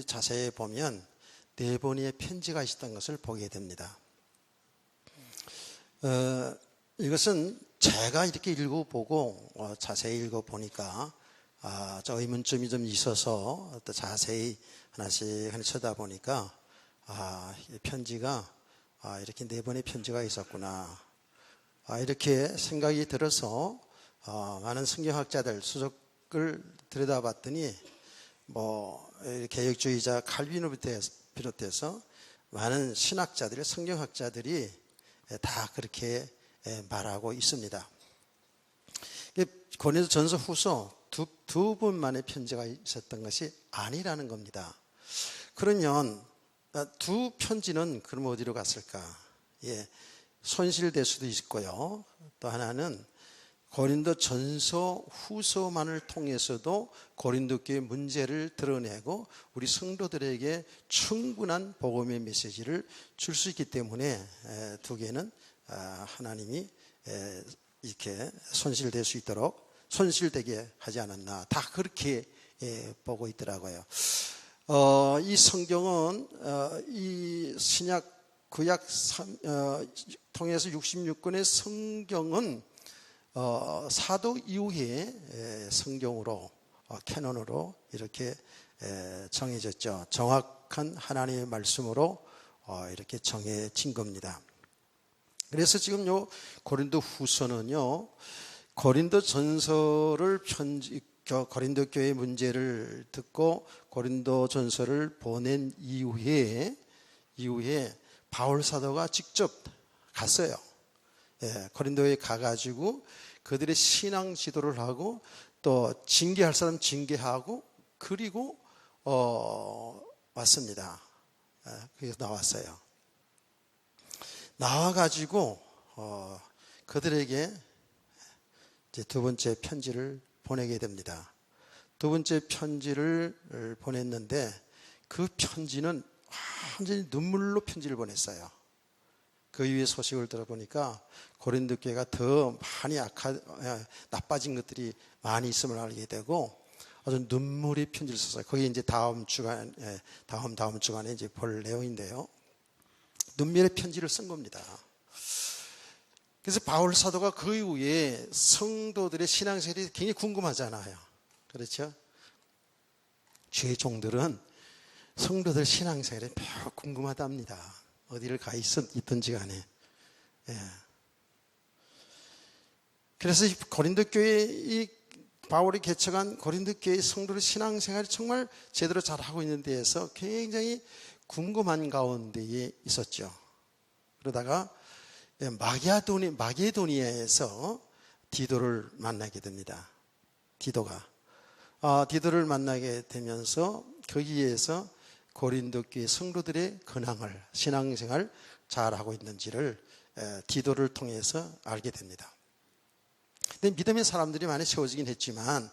자세히 보면 네 번의 편지가 있었던 것을 보게 됩니다. 이것은 제가 이렇게 읽어보고 자세히 읽어보니까 저 의문점이 좀 있어서 또 자세히 하나씩 쳐다보니까 이 편지가 이렇게 네 번의 편지가 있었구나, 이렇게 생각이 들어서 많은 성경학자들 수석을 들여다봤더니 개혁주의자 칼빈을 비롯해서 많은 신학자들이, 성경학자들이 다 그렇게 말하고 있습니다. 고린도전서 후서 두 번만의 편지가 있었던 것이 아니라는 겁니다. 그러면 두 편지는 그럼 어디로 갔을까? 손실될 수도 있고요. 또 하나는 고린도전서 후서만을 통해서도 고린도교의 문제를 드러내고 우리 성도들에게 충분한 복음의 메시지를 줄 수 있기 때문에 두 개는 하나님이 이렇게 손실될 수 있도록 손실되게 하지 않았나, 다 그렇게 보고 있더라고요. 이 성경은 이 신약 구약 통해서 66권의 성경은 사도 이후에 성경으로 캐논으로 이렇게 정해졌죠. 정확한 하나님의 말씀으로 이렇게 정해진 겁니다. 그래서 지금 요 고린도 후서는요, 고린도 전서를 고린도 교회의 문제를 듣고 고린도 전서를 보낸 이후에 바울 사도가 직접 갔어요. 고린도에 가가지고 그들의 신앙 지도를 하고 또 징계할 사람 징계하고 그리고 왔습니다. 그래서 나왔어요. 나와가지고 그들에게 이제 두 번째 편지를 보내게 됩니다. 두 번째 편지를 보냈는데 그 편지는 완전히 눈물로 편지를 보냈어요. 그 이후의 소식을 들어보니까 고린도 교회가 더 많이 나빠진 것들이 많이 있음을 알게 되고 아주 눈물의 편지를 썼어요. 그게 이제 다음 주간에 이제 볼 내용인데요. 눈물의 편지를 쓴 겁니다. 그래서 바울 사도가 그 이후에 성도들의 신앙생활이 굉장히 궁금하잖아요. 그렇죠? 주의 종들은 성도들 신앙생활이 매우 궁금하답니다. 어디를 가 있든지 간에. 그래서 고린도 교회 이 바울이 개척한 고린도 교회 성도의 신앙생활이 정말 제대로 잘하고 있는 데에서 굉장히 궁금한 가운데에 있었죠. 그러다가 마게도니아에서 디도를 만나게 됩니다. 디도를 만나게 되면서 거기에서 고린도 교회 성도들의 근황을, 신앙생활 잘하고 있는지를 디도를 통해서 알게 됩니다. 근데 믿음의 사람들이 많이 세워지긴 했지만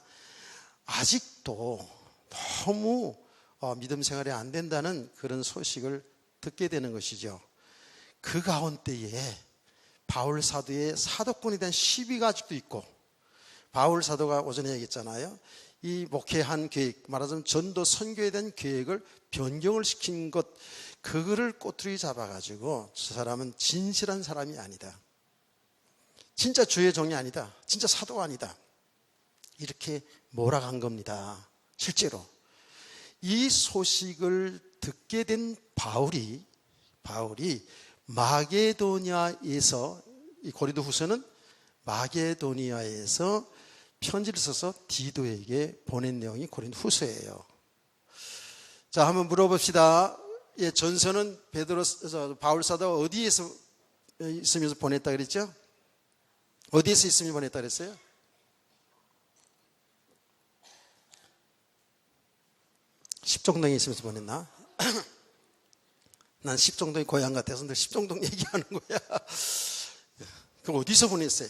아직도 너무 믿음 생활이 안 된다는 그런 소식을 듣게 되는 것이죠. 그 가운데에 바울 사도의 사도권에 대한 시비가 아직도 있고, 바울 사도가 오전에 얘기했잖아요. 이 목회한 계획, 말하자면 전도 선교에 대한 계획을 변경을 시킨 것, 그거를 꼬투리 잡아가지고 저 사람은 진실한 사람이 아니다, 진짜 주의 종이 아니다, 진짜 사도가 아니다, 이렇게 몰아간 겁니다. 실제로 이 소식을 듣게 된 바울이 마게도니아에서, 이 고린도 후서는 마게도니아에서 편지를 써서 디도에게 보낸 내용이 고린도 후서예요. 자, 한번 물어봅시다. 전서는 바울 사도가 어디에서 있으면서 보냈다 그랬죠? 어디에서 있으면서 보냈다 그랬어요? 십종동에 있으면서 보냈나? 난 십종동이 고향 같아서 늘 십종동 얘기하는 거야. 그럼 어디서 보냈어요?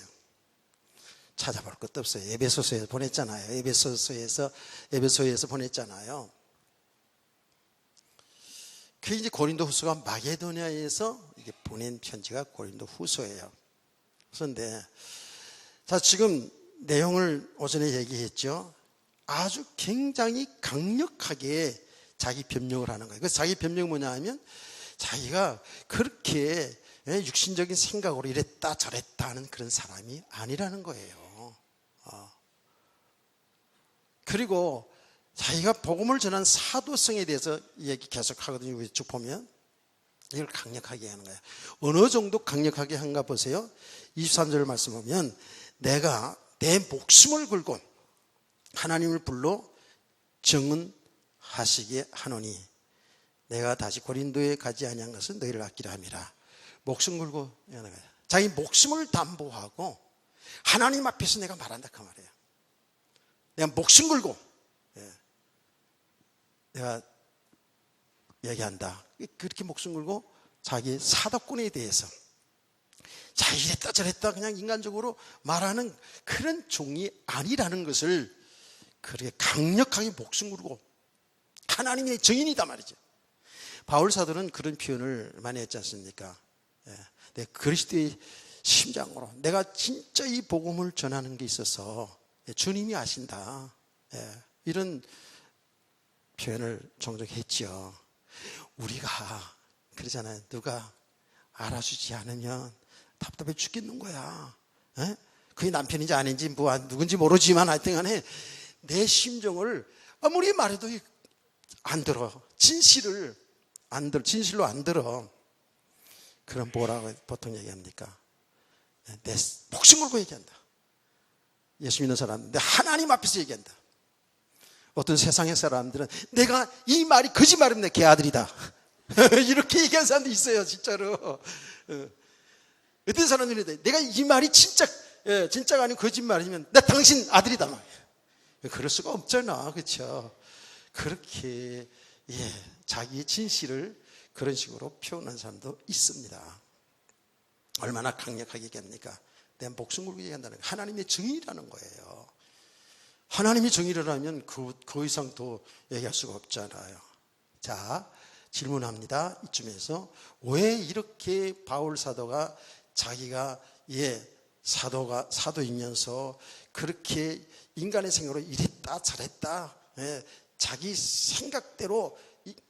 찾아볼 것도 없어요. 에베소서에서 보냈잖아요. 에베소에서 보냈잖아요. 그 이제 고린도 후서가 마게도니아에서 이게 보낸 편지가 고린도 후서예요. 그런데 자, 지금 내용을 오전에 얘기했죠. 아주 굉장히 강력하게 자기 변명을 하는 거예요. 그 자기 변명이 뭐냐 하면 자기가 그렇게 육신적인 생각으로 이랬다 저랬다 하는 그런 사람이 아니라는 거예요. 그리고 자기가 복음을 전한 사도성에 대해서 얘기 계속 하거든요. 우리 쭉 보면 이걸 강력하게 하는 거예요. 어느 정도 강력하게 한가 보세요. 23절 말씀 보면 내가 내 목숨을 걸고 하나님을 불러 증언하시게 하노니 내가 다시 고린도에 가지 아니한 것은 너희를 아끼려 함이라. 목숨 걸고 하는 거예요. 자기 목숨을 담보하고 하나님 앞에서 내가 말한다 그 말이에요. 내가 목숨 걸고 내가 얘기한다. 그렇게 목숨 걸고 자기 사도권에 대해서 자기 이랬다 저랬다 그냥 인간적으로 말하는 그런 종이 아니라는 것을 그렇게 강력하게 목숨 걸고 하나님의 증인이다 말이죠. 바울 사도는 그런 표현을 많이 했지 않습니까? 내 그리스도의 심장으로 내가 진짜 이 복음을 전하는 게 있어서 주님이 아신다. 이런 표현을 종종 했죠. 우리가 그러잖아요. 누가 알아주지 않으면 답답해 죽겠는 거야. 그게 남편인지 아닌지 누군지 모르지만 하여튼 간에 내 심정을 아무리 말해도 안 들어. 진실로 안 들어. 그럼 뭐라고 보통 얘기합니까? 내 목숨 걸고 얘기한다. 예수 믿는 사람, 내 하나님 앞에서 얘기한다. 어떤 세상의 사람들은 내가 이 말이 거짓말이면 내 개아들이다. 이렇게 얘기하는 사람도 있어요, 진짜로. 어떤 사람들이 내가 이 말이 진짜가 아니고 거짓말이면 나 당신 아들이다. 그럴 수가 없잖아, 그렇죠? 그렇게 자기의 진실을 그런 식으로 표현하는 사람도 있습니다. 얼마나 강력하게 얘기합니까? 내 목숨 걸고 얘기한다는 거. 하나님의 정의라는 거예요. 하나님이 정의라면 그 이상 더 얘기할 수가 없잖아요. 자, 질문합니다. 이쯤에서 왜 이렇게 바울 사도가 자기가 사도이면서 그렇게 인간의 생각으로 이랬다 저랬다 자기 생각대로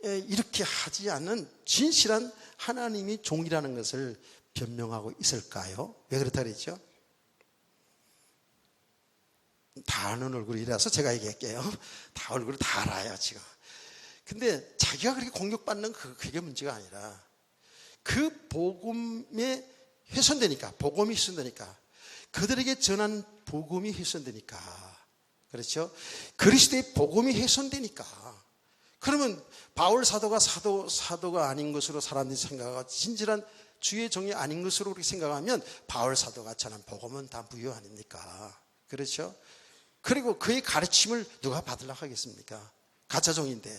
이렇게 하지 않는 진실한 하나님이 종이라는 것을 변명하고 있을까요? 왜 그렇다 그랬죠? 다 아는 얼굴이라서 제가 얘기할게요. 다 얼굴을 다 알아요 지금. 근데 자기가 그렇게 공격받는 그게 문제가 아니라 그 복음에 훼손되니까, 복음이 훼손되니까, 그들에게 전한 복음이 훼손되니까, 그렇죠? 그리스도의 복음이 훼손되니까. 그러면 바울 사도가 사도가 아닌 것으로 사람들이 생각하고 진실한 주의 종이 아닌 것으로 그렇게 생각하면 바울 사도가 전한 복음은 다 무효 아닙니까? 그렇죠? 그리고 그의 가르침을 누가 받으려고 하겠습니까? 가짜 종인데.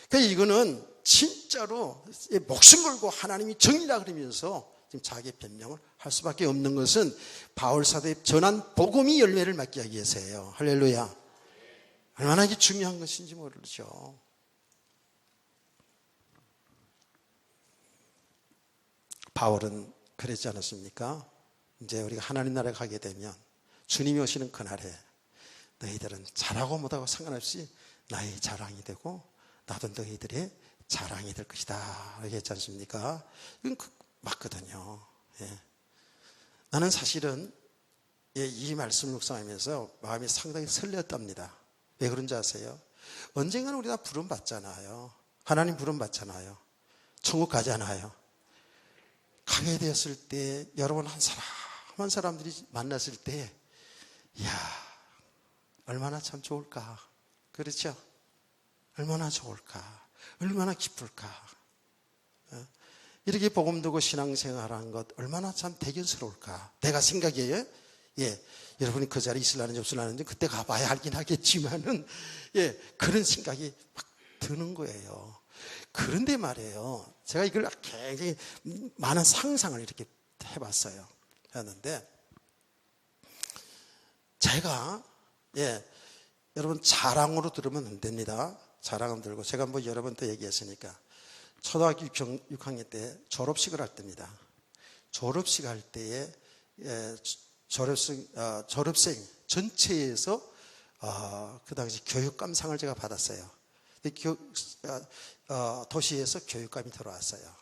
그러니까 이거는 진짜로 목숨 걸고 하나님이 정의라 그러면서 지금 자기 변명을 할 수밖에 없는 것은 바울 사도의 전한 복음이 열매를 맺기 위해서예요. 할렐루야. 얼마나 이게 중요한 것인지 모르죠. 바울은 그랬지 않았습니까? 이제 우리가 하나님 나라에 가게 되면 주님이 오시는 그날에 너희들은 잘하고 못하고 상관없이 나의 자랑이 되고 나도 너희들의 자랑이 될 것이다. 이렇게 했지 않습니까? 이건 맞거든요. 나는 사실은 이 말씀을 묵상하면서 마음이 상당히 설레었답니다. 왜 그런지 아세요? 언젠가는 우리 다 부름 받잖아요. 하나님 부름 받잖아요. 천국 가잖아요. 가게 되었을 때 여러분 한 사람들이 만났을 때 이야 얼마나 참 좋을까. 그렇죠? 얼마나 좋을까. 얼마나 기쁠까. 이렇게 복음 듣고 신앙생활하는 것 얼마나 참 대견스러울까. 내가 생각해요. 여러분이 그 자리에 있으려는지 없으려는지 그때 가봐야 알긴 하겠지만은 그런 생각이 막 드는 거예요. 그런데 말이에요. 제가 이걸 굉장히 많은 상상을 이렇게 해봤어요. 했는데 제가 여러분 자랑으로 들으면 안 됩니다. 자랑은 들고 제가 뭐 여러 번 또 얘기했으니까 초등학교 6학년 때 졸업식을 할 때입니다. 졸업식 할 때에 졸업생 전체에서 그 당시 교육감상을 제가 받았어요. 도시에서 교육감이 들어왔어요.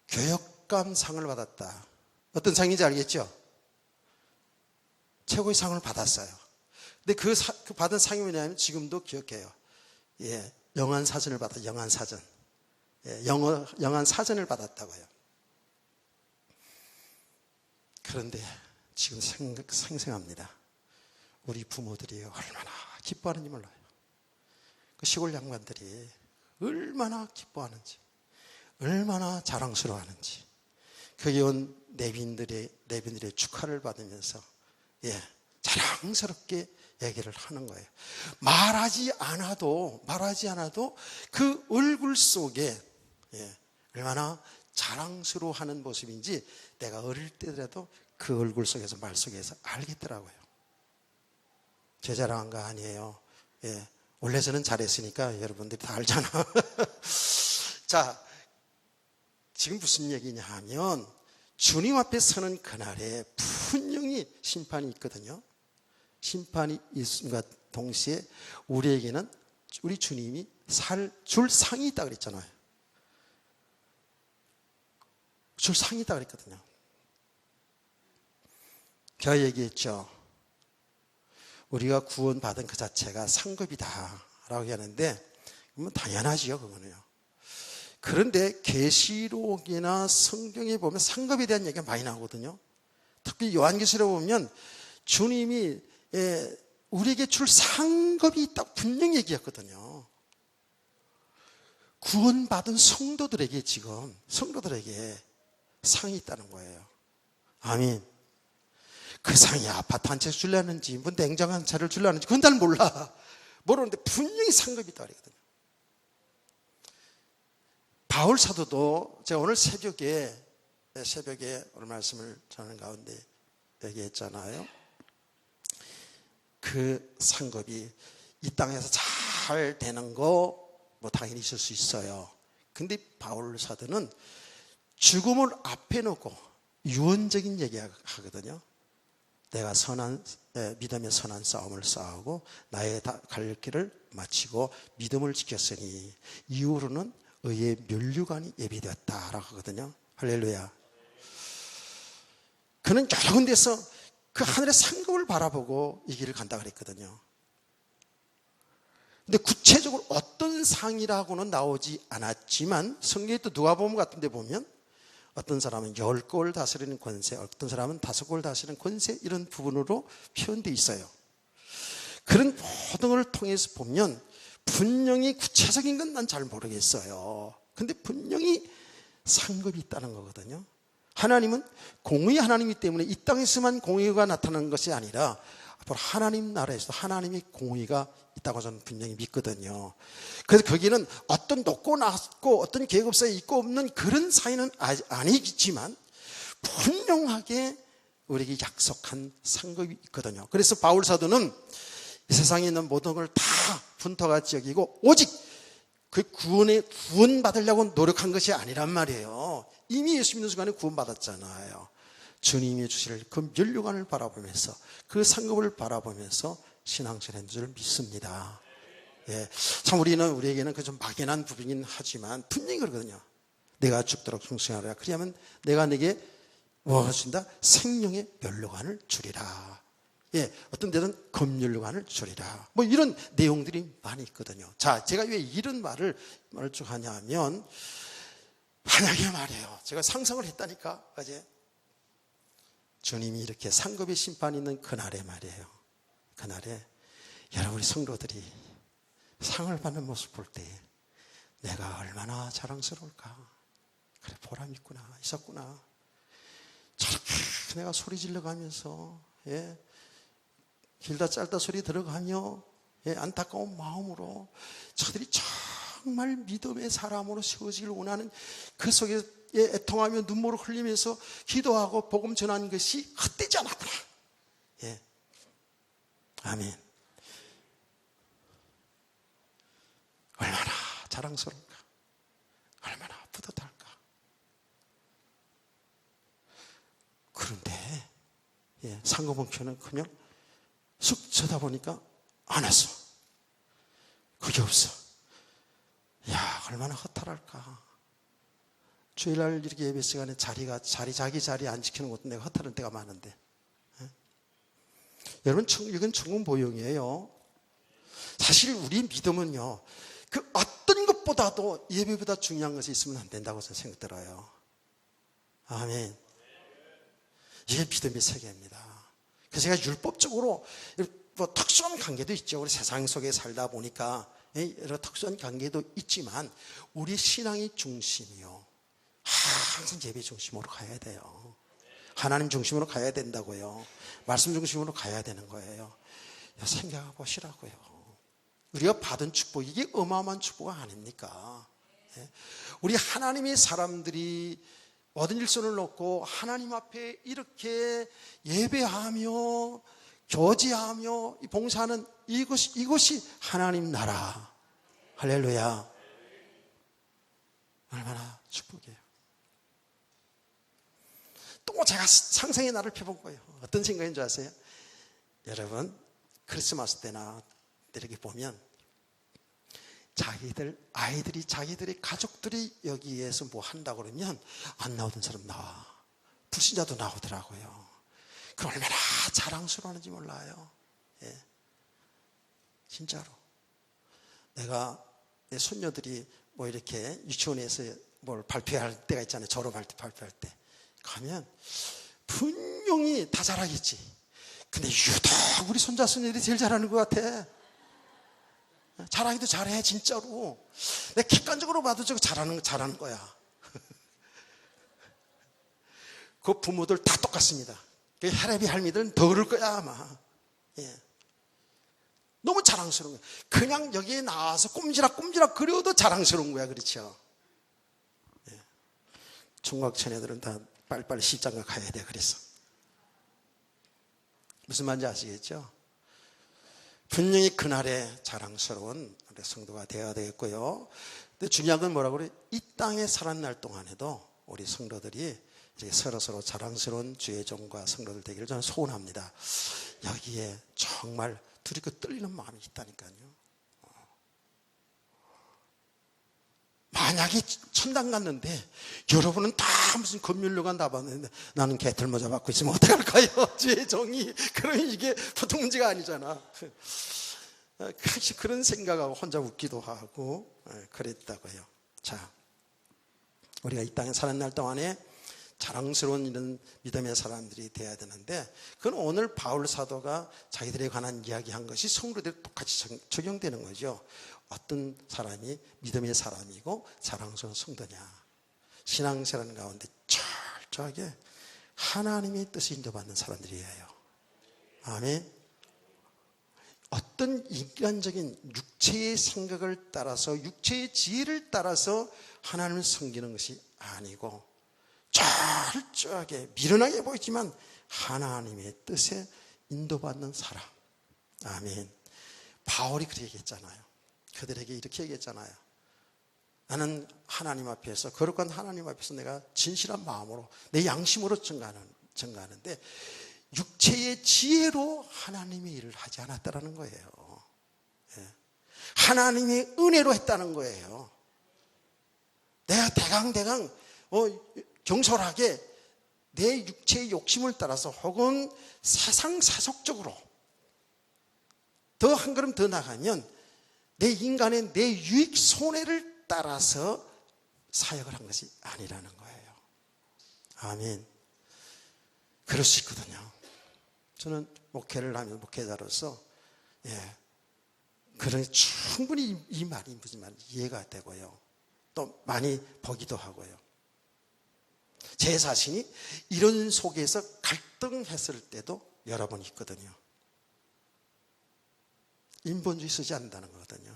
교육감 상을 받았다. 어떤 상인지 알겠죠? 최고의 상을 받았어요. 근데 그 받은 상이 뭐냐면 지금도 기억해요. 예, 영안사전을 받았어요. 영안사전. 예, 영안사전을 받았다고요. 그런데 지금 생생합니다. 우리 부모들이 얼마나 기뻐하는지 몰라요. 그 시골 양반들이 얼마나 기뻐하는지, 얼마나 자랑스러워하는지. 거기 온 내빈들의 축하를 받으면서 자랑스럽게 얘기를 하는 거예요. 말하지 않아도 그 얼굴 속에 얼마나 자랑스러워하는 모습인지 내가 어릴 때라도 그 얼굴 속에서 말 속에서 알겠더라고요. 제 자랑한 거 아니에요. 원래 저는 잘했으니까 여러분들이 다 알잖아. 자, 지금 무슨 얘기냐 하면 주님 앞에 서는 그날에 분명히 심판이 있거든요. 심판이 있음과 동시에 우리에게는 우리 주님이 줄 상이 있다 그랬잖아요. 줄 상이 있다 그랬거든요. 제가 얘기했죠. 우리가 구원받은 그 자체가 상급이다라고 하는데 당연하지요, 그거는요. 그런데 계시록이나 성경에 보면 상급에 대한 얘기가 많이 나오거든요. 특히 요한계시록에 보면 주님이 우리에게 줄 상급이 있다고 분명히 얘기했거든요. 구원받은 성도들에게 상이 있다는 거예요. 아멘. 그 상이 아파트 한 채 주려는지 뭐 냉장 한 차를 주려는지 그건 잘 몰라. 모르는데 분명히 상급이 있다고 그러거든요. 바울 사도도 제가 오늘 새벽에 오늘 말씀을 전하는 가운데 얘기했잖아요. 그 상급이 이 땅에서 잘 되는 거 뭐 당연히 있을 수 있어요. 근데 바울 사도는 죽음을 앞에 놓고 유언적인 얘기 하거든요. 내가 믿음의 선한 싸움을 싸우고 나의 갈 길을 마치고 믿음을 지켰으니 이후로는 의의 면류관이 예비되었다라고 하거든요. 할렐루야. 그는 여러 군데서 그 하늘의 상급을 바라보고 이 길을 간다 그랬거든요. 근데 구체적으로 어떤 상이라고는 나오지 않았지만 성경에 또 누가복음 같은 데 보면 어떤 사람은 10골 다스리는 권세, 어떤 사람은 5골 다스리는 권세, 이런 부분으로 표현되어 있어요. 그런 모든 걸 통해서 보면 분명히 구체적인 건 난 잘 모르겠어요. 근데 분명히 상급이 있다는 거거든요. 하나님은 공의 하나님이기 때문에 이 땅에서만 공의가 나타나는 것이 아니라 앞으로 하나님 나라에서도 하나님의 공의가 있다고 저는 분명히 믿거든요. 그래서 거기는 어떤 높고 낮고 어떤 계급사에 있고 없는 그런 사이는 아니지만 분명하게 우리에게 약속한 상급이 있거든요. 그래서 바울 사도는 이 세상에 있는 모든 걸 다 분터같이 여기고 오직 그 구원받으려고 노력한 것이 아니란 말이에요. 이미 예수 믿는 순간에 구원받았잖아요. 주님이 주실 그 면류관을 바라보면서 그 상급을 바라보면서 신앙생활한 줄 믿습니다. 참 우리에게는 그 좀 막연한 부분이긴 하지만 분명히 그러거든요. 내가 죽도록 충성하라. 그러면 내가 내게 무엇을 준다? 생명의 면류관을 주리라. 어떤 데는 금면류관을 주리라. 뭐 이런 내용들이 많이 있거든요. 자, 제가 왜 이런 말을 쭉 하냐면 만약에 말이에요. 제가 상상을 했다니까 어제 주님이 이렇게 상급의 심판이 있는 그날에 말이에요. 그날에 여러분 우리 성도들이 상을 받는 모습 볼 때 내가 얼마나 자랑스러울까. 그래, 보람 있었구나. 저렇게 내가 소리 질러가면서 길다 짧다 소리 들어가며 안타까운 마음으로 저들이 정말 믿음의 사람으로 세워지길 원하는 그 속에 애통하며 눈물을 흘리면서 기도하고 복음 전하는 것이 헛되지 않았구나. 아멘. 얼마나 자랑스러울까. 얼마나 뿌듯할까. 그런데 상급원표는 그냥 쑥 쳐다보니까 안 왔어. 그게 없어. 얼마나 허탈할까. 주일날 이렇게 예배 시간에 자기 자리 안 지키는 것도 내가 허탈할 때가 많은데. 여러분, 이건 천국보용이에요. 사실 우리 믿음은요, 그 어떤 것보다도 예배보다 중요한 것이 있으면 안 된다고 저는 생각 들어요. 아멘. 이게 믿음의 세계입니다. 그래서 제가 율법적으로 뭐 특수한 관계도 있죠. 우리 세상 속에 살다 보니까 여러 특수한 관계도 있지만 우리 신앙의 중심이요, 항상 예배 중심으로 가야 돼요. 하나님 중심으로 가야 된다고요. 말씀 중심으로 가야 되는 거예요. 생각해 보시라고요. 우리가 받은 축복, 이게 어마어마한 축복 아닙니까? 우리 하나님의 사람들이 모든 일손을 놓고 하나님 앞에 이렇게 예배하며 교제하며 봉사하는 이것이 하나님 나라. 할렐루야. 얼마나 축복이에요. 또 제가 상상의 날을 펴본 거예요. 어떤 생각인 줄 아세요? 여러분, 크리스마스 때나 이렇게 보면 아이들이 자기들의 가족들이 여기에서 뭐 한다고 그러면 안 나오던 사람 나와. 불신자도 나오더라고요. 그 얼마나 자랑스러워하는지 몰라요. 예. 진짜로. 내가 내 손녀들이 뭐 이렇게 유치원에서 뭘 발표할 때가 있잖아요. 졸업할 때, 발표할 때. 가면 분명히 다 잘하겠지. 근데 유독 우리 손자 손녀들이 제일 잘하는 것 같아. 잘하기도 잘해, 진짜로. 내가 객관적으로 봐도 저거 잘하는 거야. 그 부모들 다 똑같습니다. 그 할아버지 할미들은 더 그럴 거야, 아마. 예. 너무 자랑스러운 거야. 그냥 여기에 나와서 꼼지락 그려도 자랑스러운 거야, 그렇죠? 예. 중학 처녀들은 다 빨리빨리 시장가 가야 돼, 그래서. 무슨 말인지 아시겠죠? 분명히 그날에 자랑스러운 우리 성도가 되어야 되겠고요. 근데 중요한 건 뭐라고 그래? 이 땅에 살아날 동안에도 우리 성도들이 이렇게 서로 자랑스러운 주의 종과 성도들 되기를 저는 소원합니다. 여기에 정말 두렵고 떨리는 마음이 있다니까요. 만약에 천당 갔는데 여러분은 다 무슨 검률료가 나봤는데 나는 개털 모자 받고 있으면 어떡할까요? 주의 종이. 그러면 이게 보통 문제가 아니잖아. 그런 생각하고 혼자 웃기도 하고 그랬다고요. 자, 우리가 이 땅에 사는 날 동안에 자랑스러운 이런 믿음의 사람들이 돼야 되는데, 그건 오늘 바울 사도가 자기들에 관한 이야기한 것이 성도들에 똑같이 적용되는 거죠. 어떤 사람이 믿음의 사람이고 자랑스러운 성도냐. 신앙생활 가운데 철저하게 하나님의 뜻을 인도받는 사람들이에요. 아멘. 어떤 인간적인 육체의 생각을 따라서, 육체의 지혜를 따라서 하나님을 섬기는 것이 아니고 철저하게 미련하게 보이지만 하나님의 뜻에 인도받는 사람. 아멘. 바울이 그렇게 얘기했잖아요. 그들에게 이렇게 얘기했잖아요. 나는 하나님 앞에서, 거룩한 하나님 앞에서 내가 진실한 마음으로 내 양심으로 증거하는데 육체의 지혜로 하나님의 일을 하지 않았다라는 거예요. 예. 하나님의 은혜로 했다는 거예요. 내가 대강 경솔하게 내 육체의 욕심을 따라서 혹은 사상사속적으로 더 한 걸음 더 나가면 내 인간의 내 유익 손해를 따라서 사역을 한 것이 아니라는 거예요. 아멘. 그럴 수 있거든요. 저는 목회를 하면 목회자로서 그런 충분히 이 말이 무슨 말인지 이해가 되고요. 또 많이 보기도 하고요. 제 자신이 이런 속에서 갈등했을 때도 여러 번 있거든요. 인본주의 쓰지 않는다는 거거든요.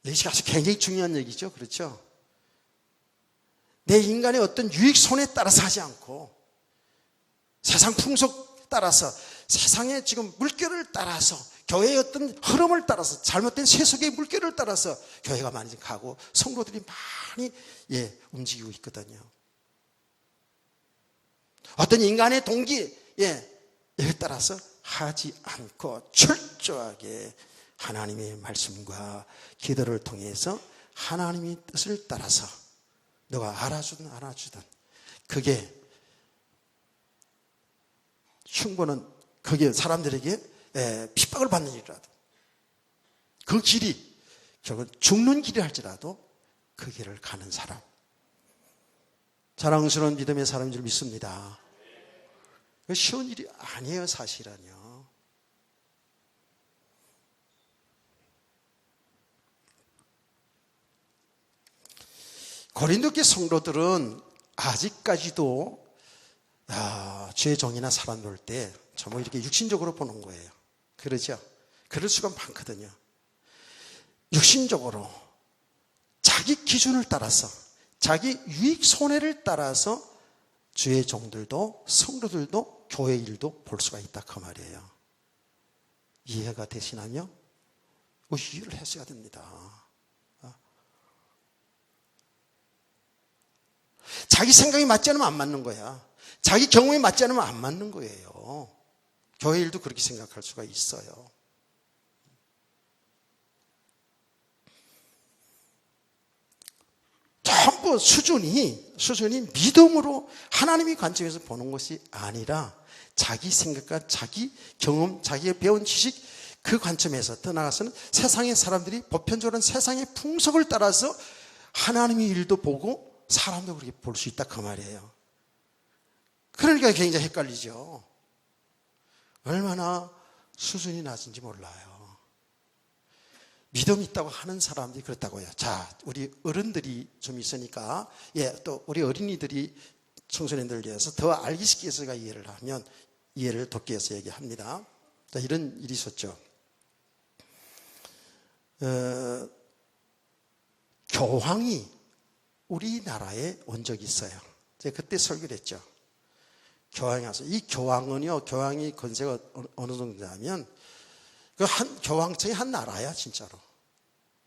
이것이 아주 굉장히 중요한 얘기죠. 그렇죠? 내 인간의 어떤 유익 손에 따라서 하지 않고 세상 풍속 따라서, 세상의 지금 물결을 따라서, 교회의 어떤 흐름을 따라서, 잘못된 세속의 물결을 따라서 교회가 많이 가고 성도들이 많이 움직이고 있거든요. 어떤 인간의 동기에 따라서 하지 않고 철저하게 하나님의 말씀과 기도를 통해서 하나님의 뜻을 따라서 너가 알아주든 안 알아주든 그게 흉보는 그게 사람들에게 핍박을 받는 일이라도 그 길이 결국은 죽는 길이 할지라도 그 길을 가는 사람, 자랑스러운 믿음의 사람인 줄 믿습니다. 쉬운 일이 아니에요, 사실은요. 고린도교 성도들은 아직까지도 주의 종이나 사람 볼 때 전부 이렇게 육신적으로 보는 거예요. 그러죠? 그럴 수가 많거든요. 육신적으로 자기 기준을 따라서 자기 유익 손해를 따라서 주의 종들도 성도들도 교회 일도 볼 수가 있다 그 말이에요. 이해가 되시나요? 이해를 하셔야 됩니다. 자기 생각이 맞지 않으면 안 맞는 거야. 자기 경험에 맞지 않으면 안 맞는 거예요. 교회 일도 그렇게 생각할 수가 있어요. 전부 수준이 믿음으로 하나님의 관점에서 보는 것이 아니라 자기 생각과 자기 경험, 자기가 배운 지식 그 관점에서 떠나가서는 세상의 사람들이 보편적으로 세상의 풍속을 따라서 하나님의 일도 보고 사람도 그렇게 볼 수 있다 그 말이에요. 그러니까 굉장히 헷갈리죠. 얼마나 수준이 낮은지 몰라요. 믿음이 있다고 하는 사람들이 그렇다고요. 자, 우리 어른들이 좀 있으니까, 또 우리 어린이들이 청소년들을 위해서 더 알기 쉽게 해서 이해를 하면, 이해를 돕기 위해서 얘기합니다. 자, 이런 일이 있었죠. 교황이 우리나라에 온 적이 있어요. 제가 그때 설교를 했죠. 교황이 와서, 이 교황은요, 교황이 권세가 어느 정도냐면, 교황청이 한 나라야, 진짜로.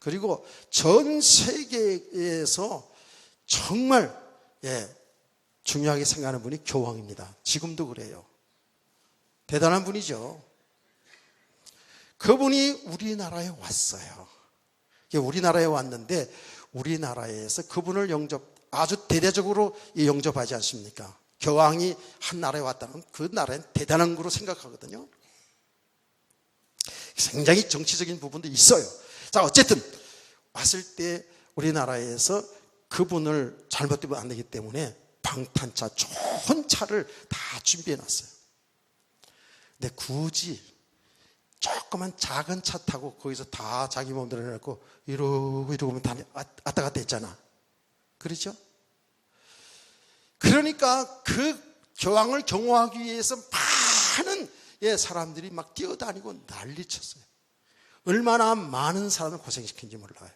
그리고 전 세계에서 정말, 중요하게 생각하는 분이 교황입니다. 지금도 그래요. 대단한 분이죠. 그분이 우리나라에 왔어요. 우리나라에 왔는데, 우리나라에서 그분을 아주 대대적으로 영접하지 않습니까? 교황이 한 나라에 왔다면 그 나라는 대단한 거로 생각하거든요. 굉장히 정치적인 부분도 있어요. 자, 어쨌든 왔을 때 우리나라에서 그분을 잘못되면 안 되기 때문에 방탄차, 좋은 차를 다 준비해 놨어요. 근데 굳이 조그만 작은 차 타고 거기서 다 자기 몸대로 해놓고 이러고 하면 다 왔다 갔다 했잖아. 그렇죠? 그러니까 그 교황을 경호하기 위해서 많은 사람들이 막 뛰어다니고 난리쳤어요. 얼마나 많은 사람을 고생시킨지 몰라요.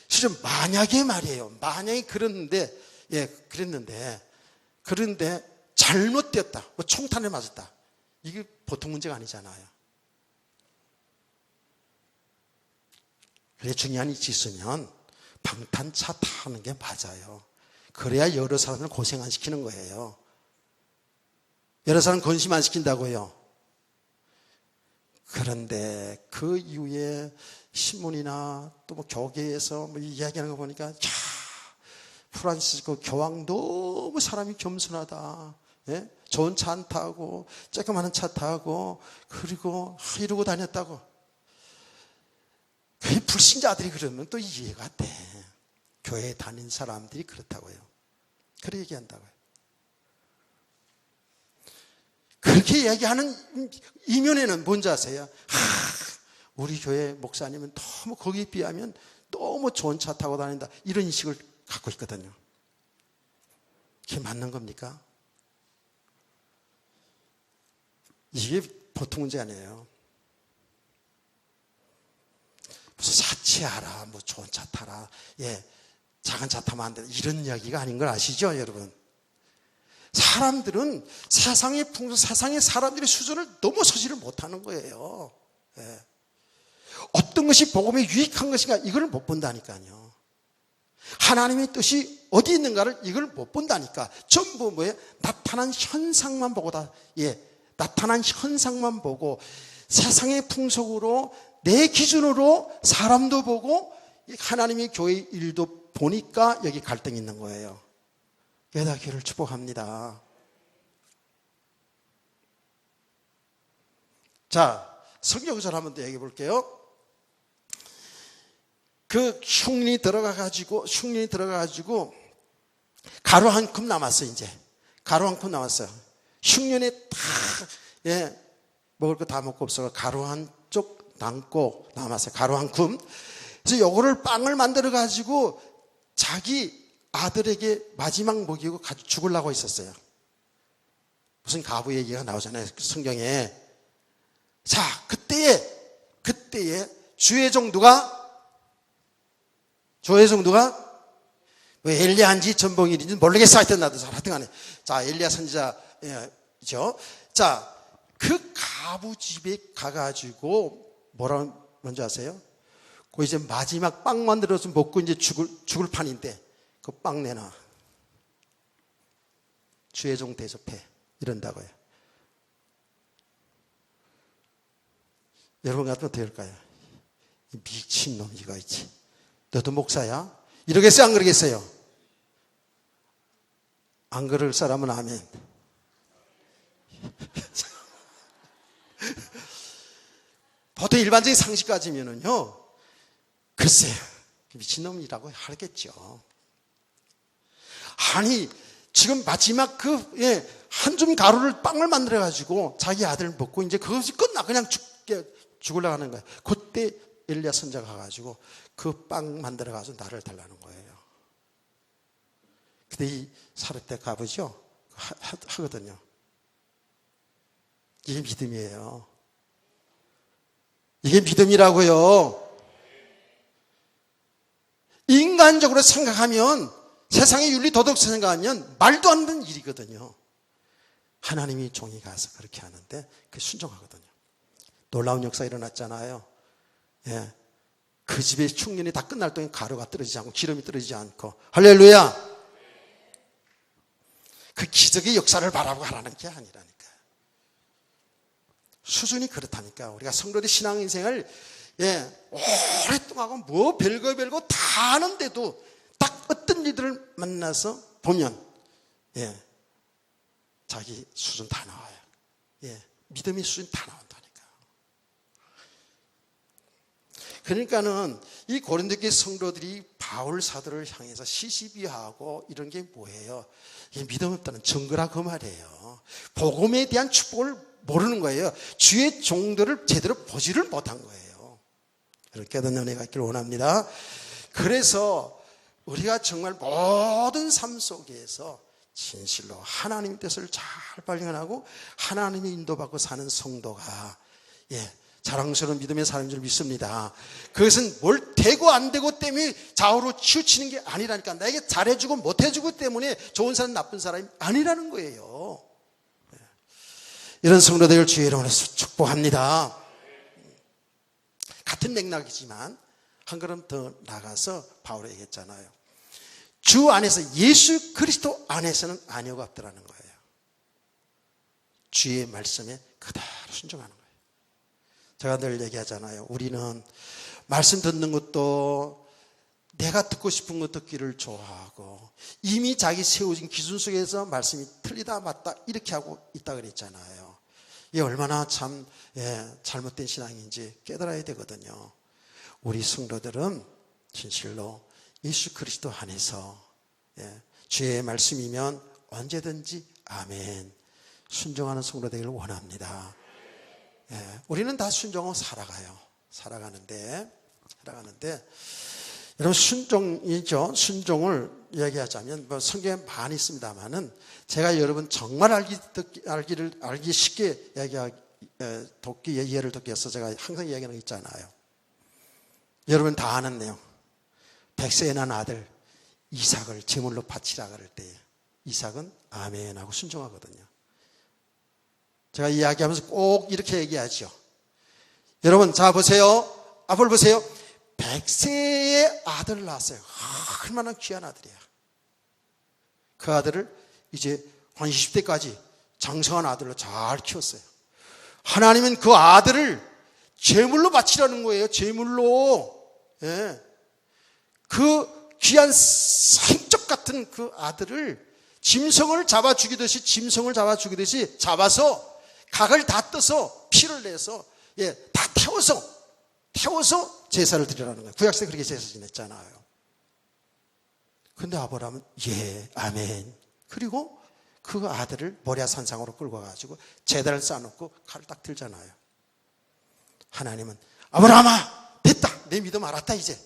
실은 만약에 말이에요. 만약에 그랬는데 잘못되었다. 뭐 총탄에 맞았다. 이게 보통 문제가 아니잖아요. 그래 중요한 일이 있으면 방탄차 타는 게 맞아요. 그래야 여러 사람을 고생 안 시키는 거예요. 여러 사람 건심 안 시킨다고요. 그런데 그 이후에 신문이나 또 뭐 교계에서 뭐 이야기하는 거 보니까 프란시스코 교황 너무 사람이 겸손하다. 좋은 차 안 타고 조그마한 차 타고 그리고 이러고 다녔다고. 그 불신자들이 그러면 또 이해가 돼. 교회에 다닌 사람들이 그렇다고요. 그렇게 얘기한다고요. 그렇게 이야기하는 이면에는 뭔지 아세요? 우리 교회 목사님은 너무 거기에 비하면 너무 좋은 차 타고 다닌다. 이런 인식을 갖고 있거든요. 그게 맞는 겁니까? 이게 보통 문제 아니에요. 무슨 사치하라, 뭐 좋은 차 타라, 작은 차 타면 안 된다. 이런 이야기가 아닌 걸 아시죠, 여러분? 사람들은 세상의 풍속, 세상의 사람들의 수준을 넘어서지를 못하는 거예요. 어떤 것이 복음에 유익한 것인가 이걸 못 본다니까요. 하나님의 뜻이 어디 있는가를 이걸 못 본다니까. 전부 나타난 현상만 보고 나타난 현상만 보고 세상의 풍속으로 내 기준으로 사람도 보고 하나님의 교회 일도 보니까 여기 갈등이 있는 거예요. 여기다 교회를 축복합니다. 자, 성경구절 한번 더 얘기해 볼게요. 그 흉년이 들어가가지고 가루 한 컵 남았어요. 이제 가루 한 컵 남았어요. 흉년에 다 먹을 거 다 먹고 없어서 가루 한 쪽 남고 남았어요. 가루 한 컵. 그래서 요거를 빵을 만들어 가지고 자기 아들에게 마지막 먹이고 죽으려고 했었어요. 무슨 가부 얘기가 나오잖아요, 성경에. 자, 그때에 주의 정도가 왜 엘리야인지 전봉일인지 모르겠어. 하여튼 나도 하여튼 간에. 자, 엘리야 선지자죠. 자, 그 가부 집에 가가지고 뭐라 뭔지 아세요? 그 이제 마지막 빵 만들어서 먹고 이제 죽을 판인데 그 빵 내놔. 주의 종 대접해. 이런다고요. 여러분 같으면 어떻게 할까요? 미친놈 이거 있지. 너도 목사야? 이러겠어요? 안 그러겠어요? 안 그럴 사람은 아멘. 보통 일반적인 상식 가지면은요, 글쎄요, 미친놈이라고 하겠죠. 아니, 지금 마지막 한 줌 가루를 빵을 만들어가지고 자기 아들 먹고 이제 그것이 끝나. 그냥 죽으려고 하는 거예요. 그때 엘리야 선지자가 가가지고 그 빵 만들어가지고 나를 달라는 거예요. 근데 이 사렙대 가부죠? 하거든요. 이게 믿음이에요. 이게 믿음이라고요. 인간적으로 생각하면, 세상의 윤리 도덕 생각하면 말도 안 되는 일이거든요. 하나님이 종이 가서 그렇게 하는데 그 순종하거든요. 놀라운 역사 일어났잖아요. 예. 그 집의 흉년이 다 끝날 동안 가루가 떨어지지 않고 기름이 떨어지지 않고. 할렐루야. 그 기적의 역사를 바라보고 하라는 게 아니라니까. 수준이 그렇다니까. 우리가 성도의 신앙 인생을 오랫동안 하고 뭐 별거 다 하는데도 딱 어떤 이들을 만나서 보면 자기 수준 다 나와요. 믿음의 수준 다 나온다니까. 그러니까는 이 고린도교회 성도들이 바울 사도를 향해서 시시비하고 이런 게 뭐예요? 이게 믿음 없다는 증거라 그 말이에요. 복음에 대한 축복을 모르는 거예요. 주의 종들을 제대로 보지를 못한 거예요. 이렇게 깨닫는 은혜가 있기를 원합니다. 그래서 우리가 정말 모든 삶 속에서 진실로 하나님의 뜻을 잘 발견하고 하나님의 인도받고 사는 성도가 자랑스러운 믿음의 사람인 줄 믿습니다. 그것은 뭘 되고 안 되고 때문에 좌우로 치우치는 게 아니라니까. 나에게 잘해주고 못해주고 때문에 좋은 사람 나쁜 사람이 아니라는 거예요. 이런 성도 되길 주의 이름으로 축복합니다. 같은 맥락이지만 한 걸음 더 나가서 바울이 얘기했잖아요. 주 안에서, 예수 그리스도 안에서는 아니오가 없더라는 거예요. 주의 말씀에 그대로 순종하는 거예요. 제가 늘 얘기하잖아요. 우리는 말씀 듣는 것도 내가 듣고 싶은 것 듣기를 좋아하고 이미 자기 세워진 기준 속에서 말씀이 틀리다 맞다 이렇게 하고 있다 그랬잖아요. 이게 얼마나 참 잘못된 신앙인지 깨달아야 되거든요. 우리 성도들은 진실로 예수 그리스도 안에서 주의 말씀이면 언제든지 아멘 순종하는 성도 되기를 원합니다. 우리는 다 순종하고 살아가는데 여러분 순종이죠. 순종을 이야기하자면 뭐 성경에 많이 있습니다만은 제가 여러분 정말 알기 쉽게 예를 돕기 위해서 제가 항상 이야기하는 거 있잖아요. 여러분 다 아는 내용. 백세에 난 아들 이삭을 제물로 바치라 그럴 때 이삭은 아멘 하고 순종하거든요. 제가 이야기하면서 꼭 이렇게 얘기하죠. 여러분 자 보세요. 앞을 보세요. 100세의 아들을 낳았어요. 얼마나 귀한 아들이야. 그 아들을 이제 한 20대까지 장성한 아들로 잘 키웠어요. 하나님은 그 아들을 제물로 바치라는 거예요. 제물로. 예. 그 귀한 생적 같은 그 아들을 짐승을 잡아 죽이듯이 잡아서 각을 다 떠서 피를 내서 다 태워서 제사를 드리라는 거예요. 구약시대 그렇게 제사 지냈잖아요. 근데 아브라함은 아멘. 그리고 그 아들을 모리아 산상으로 끌고 가가지고 제단을 쌓아놓고 칼을 딱 들잖아요. 하나님은 아브라함아 됐다. 내 믿음 알았다 이제.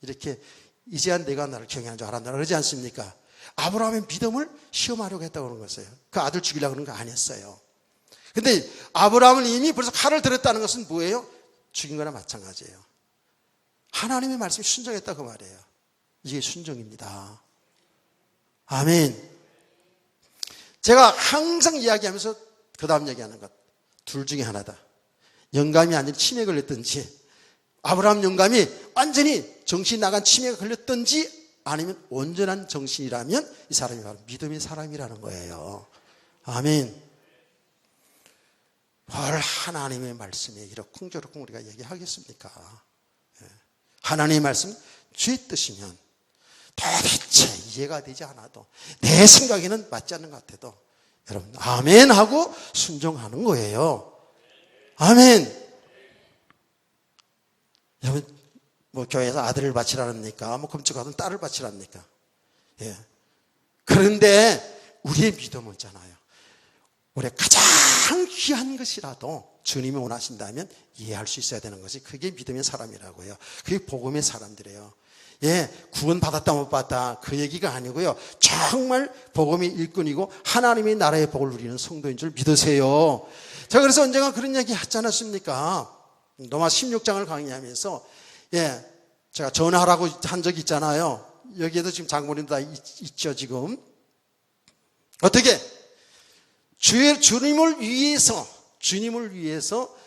이렇게 이제야 내가 나를 경외하는 줄 알았나 그러지 않습니까? 아브라함의 믿음을 시험하려고 했다고 그런 거였어요. 그 아들 죽이려고 그런 거 아니었어요. 근데 아브라함은 이미 벌써 칼을 들었다는 것은 뭐예요? 죽인 거나 마찬가지예요. 하나님의 말씀에 순종했다고 말이에요. 이게 순종입니다. 아멘. 제가 항상 이야기하면서 그 다음 얘기하는 것. 둘 중에 하나다. 영감이 아닌 치매에 걸렸든지 아브라함 영감이 완전히 정신이 나간 치매가 걸렸든지 아니면 온전한 정신이라면 이 사람이 바로 믿음의 사람이라는 거예요. 아멘. 뭘 하나님의 말씀에 이러쿵저러쿵 우리가 얘기하겠습니까? 하나님의 말씀 주의 뜻이면 도대체 이해가 되지 않아도 내 생각에는 맞지 않는 것 같아도 여러분 아멘 하고 순종하는 거예요. 아멘. 여러분 뭐 교회에서 아들을 바치라니까 뭐 금쪽하던 딸을 바치라니까. 그런데 우리의 믿음은 있잖아요. 우리의 가장 귀한 것이라도 주님이 원하신다면 이해할 수 있어야 되는 것이 그게 믿음의 사람이라고요. 그게 복음의 사람들이에요. 구원 받았다 못 받았다 그 얘기가 아니고요. 정말 복음의 일꾼이고 하나님의 나라의 복을 누리는 성도인 줄 믿으세요. 자, 그래서 언젠가 그런 얘기 하지 않았습니까? 로마 16장을 강의하면서 제가 전하라고 한 적이 있잖아요. 여기에도 지금 장본인도 다 있죠 지금. 어떻게? 주님을 위해서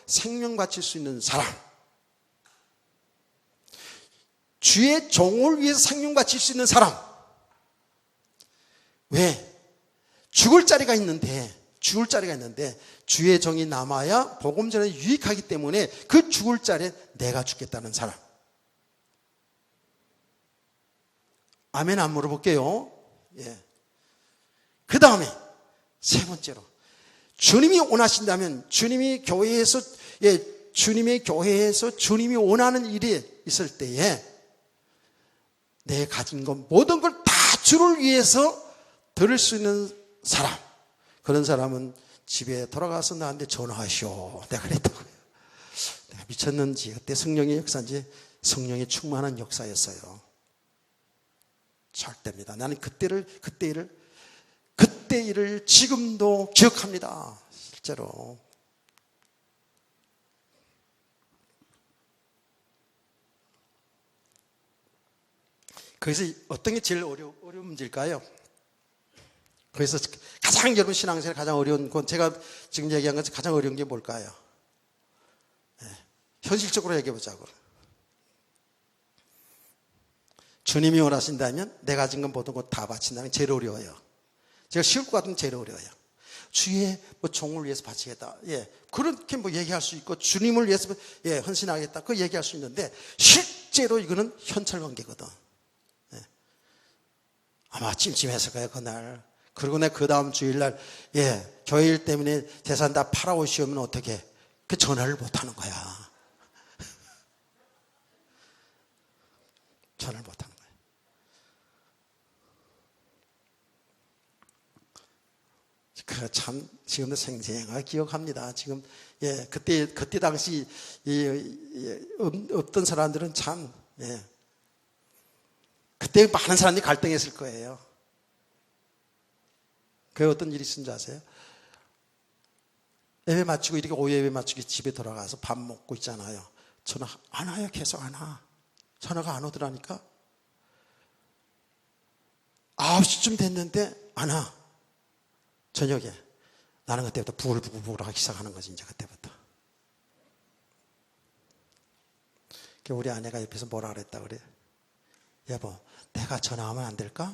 생명 바칠 수 있는 사람, 주의 종을 위해서 생명 바칠 수 있는 사람. 왜? 죽을 자리가 있는데 주의 종이 남아야 복음 전에 유익하기 때문에 그 죽을 자리에 내가 죽겠다는 사람. 아멘 안 물어볼게요. 그 다음에 세 번째로 주님이 원하신다면 주님의 교회에서 주님이 원하는 일이 있을 때에 내 가진 것 모든 걸 다 주를 위해서 들을 수 있는 사람, 그런 사람은 집에 돌아가서 나한테 전화하시오. 내가 그랬다고요. 내가 미쳤는지 그때 성령의 역사인지 성령의 충만한 역사였어요. 절대입니다. 나는 그때 일을 지금도 기억합니다. 실제로. 거기서 어떤 게 제일 어려운 문제일까요? 거기서 가장 여러분 신앙생활 가장 어려운 건 제가 지금 얘기한 것은 가장 어려운 게 뭘까요? 현실적으로 얘기해 보자고. 주님이 원하신다면 내가 가진 건 모든 것 다 바친다는 게 제일 어려워요. 제가 쉬울 것 같으면 제일 어려워요. 주의 종을 위해서 바치겠다. 그렇게 얘기할 수 있고 주님을 위해서 헌신하겠다. 그 얘기할 수 있는데 실제로 이거는 현찰 관계거든. 아마 찜찜했을 거예요 그날. 그리고 내가 그 다음 주일날 교회일 때문에 재산 다 팔아오시면 어떻게 그 전화를 못하는 거야. 전화를 못하는 거야. 그 참 지금도 생생하게 기억합니다. 지금 그때 당시 어떤 사람들은 참 그때 많은 사람들이 갈등했을 거예요. 그게 어떤 일이 있은 줄 아세요? 예배 마치고 이렇게 오후 예배 마치고 집에 돌아가서 밥 먹고 있잖아요. 전화 안 와요. 계속 안 와. 전화가 안 오더라니까. 9시쯤 됐는데 안 와. 저녁에. 나는 그때부터 부글부글 하기 시작하는 거지. 이제 그때부터. 우리 아내가 옆에서 뭐라 그랬다 그래. 여보, 내가 전화하면 안 될까?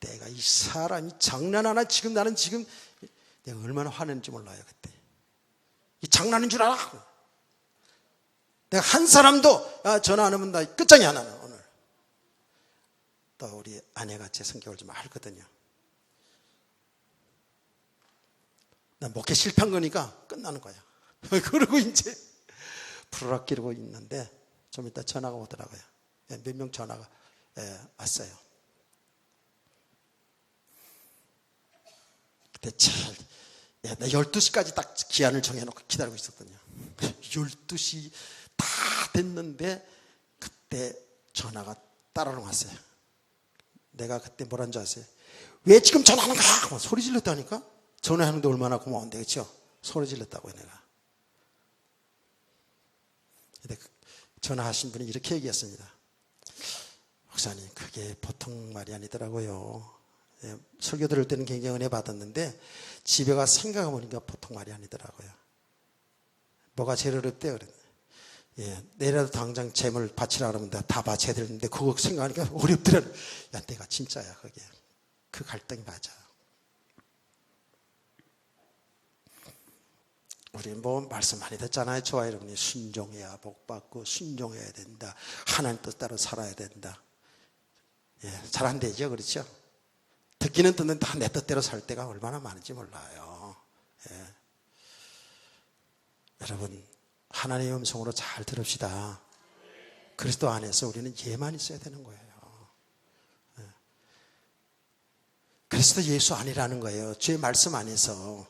내가 이 사람이 장난하나 지금 나는 지금 내가 얼마나 화냈는지 몰라요 그때. 이 장난인 줄 알아? 내가 한 사람도 전화 안 하면 나 끝장이야 나는 오늘. 또 우리 아내가 제 성격을 좀 알거든요. 나 목회 실패한 거니까 끝나는 거야. 그러고 이제 부르락 기르고 있는데 좀 이따 전화가 오더라고요. 몇 명 전화가 왔어요. 그때 나 12시까지 딱 기한을 정해놓고 기다리고 있었거든요. 12시 다 됐는데 그때 전화가 따라로 왔어요. 내가 그때 뭐란 줄 아세요? 왜 지금 전화하는 거야? 소리 질렀다니까? 전화하는데 얼마나 고마운데, 그렇죠? 소리 질렀다고요, 내가. 근데 전화하신 분이 이렇게 얘기했습니다. 목사님, 그게 보통 말이 아니더라고요. 설교 들을 때는 굉장히 은혜 받았는데 집에 가서 생각해보니까 보통 말이 아니더라고요. 뭐가 제일 어렵대요? 내일라도 당장 재물 바치라 그러면 내가 다 바쳐야 되는데 그거 생각하니까 어렵더라. 야, 내가 진짜야, 그게. 그 갈등이 맞아. 우리 뭐 말씀 많이 듣잖아요. 저와 여러분이 순종해야 복받고 순종해야 된다. 하나님 뜻 따라 살아야 된다. 잘 안 되죠, 그렇죠? 듣기는 듣는데 다 내 뜻대로 살 때가 얼마나 많은지 몰라요. 여러분, 하나님의 음성으로 잘 들읍시다. 그리스도 안에서 우리는 예만 있어야 되는 거예요. 그리스도 예수 아니라는 거예요. 주의 말씀 안에서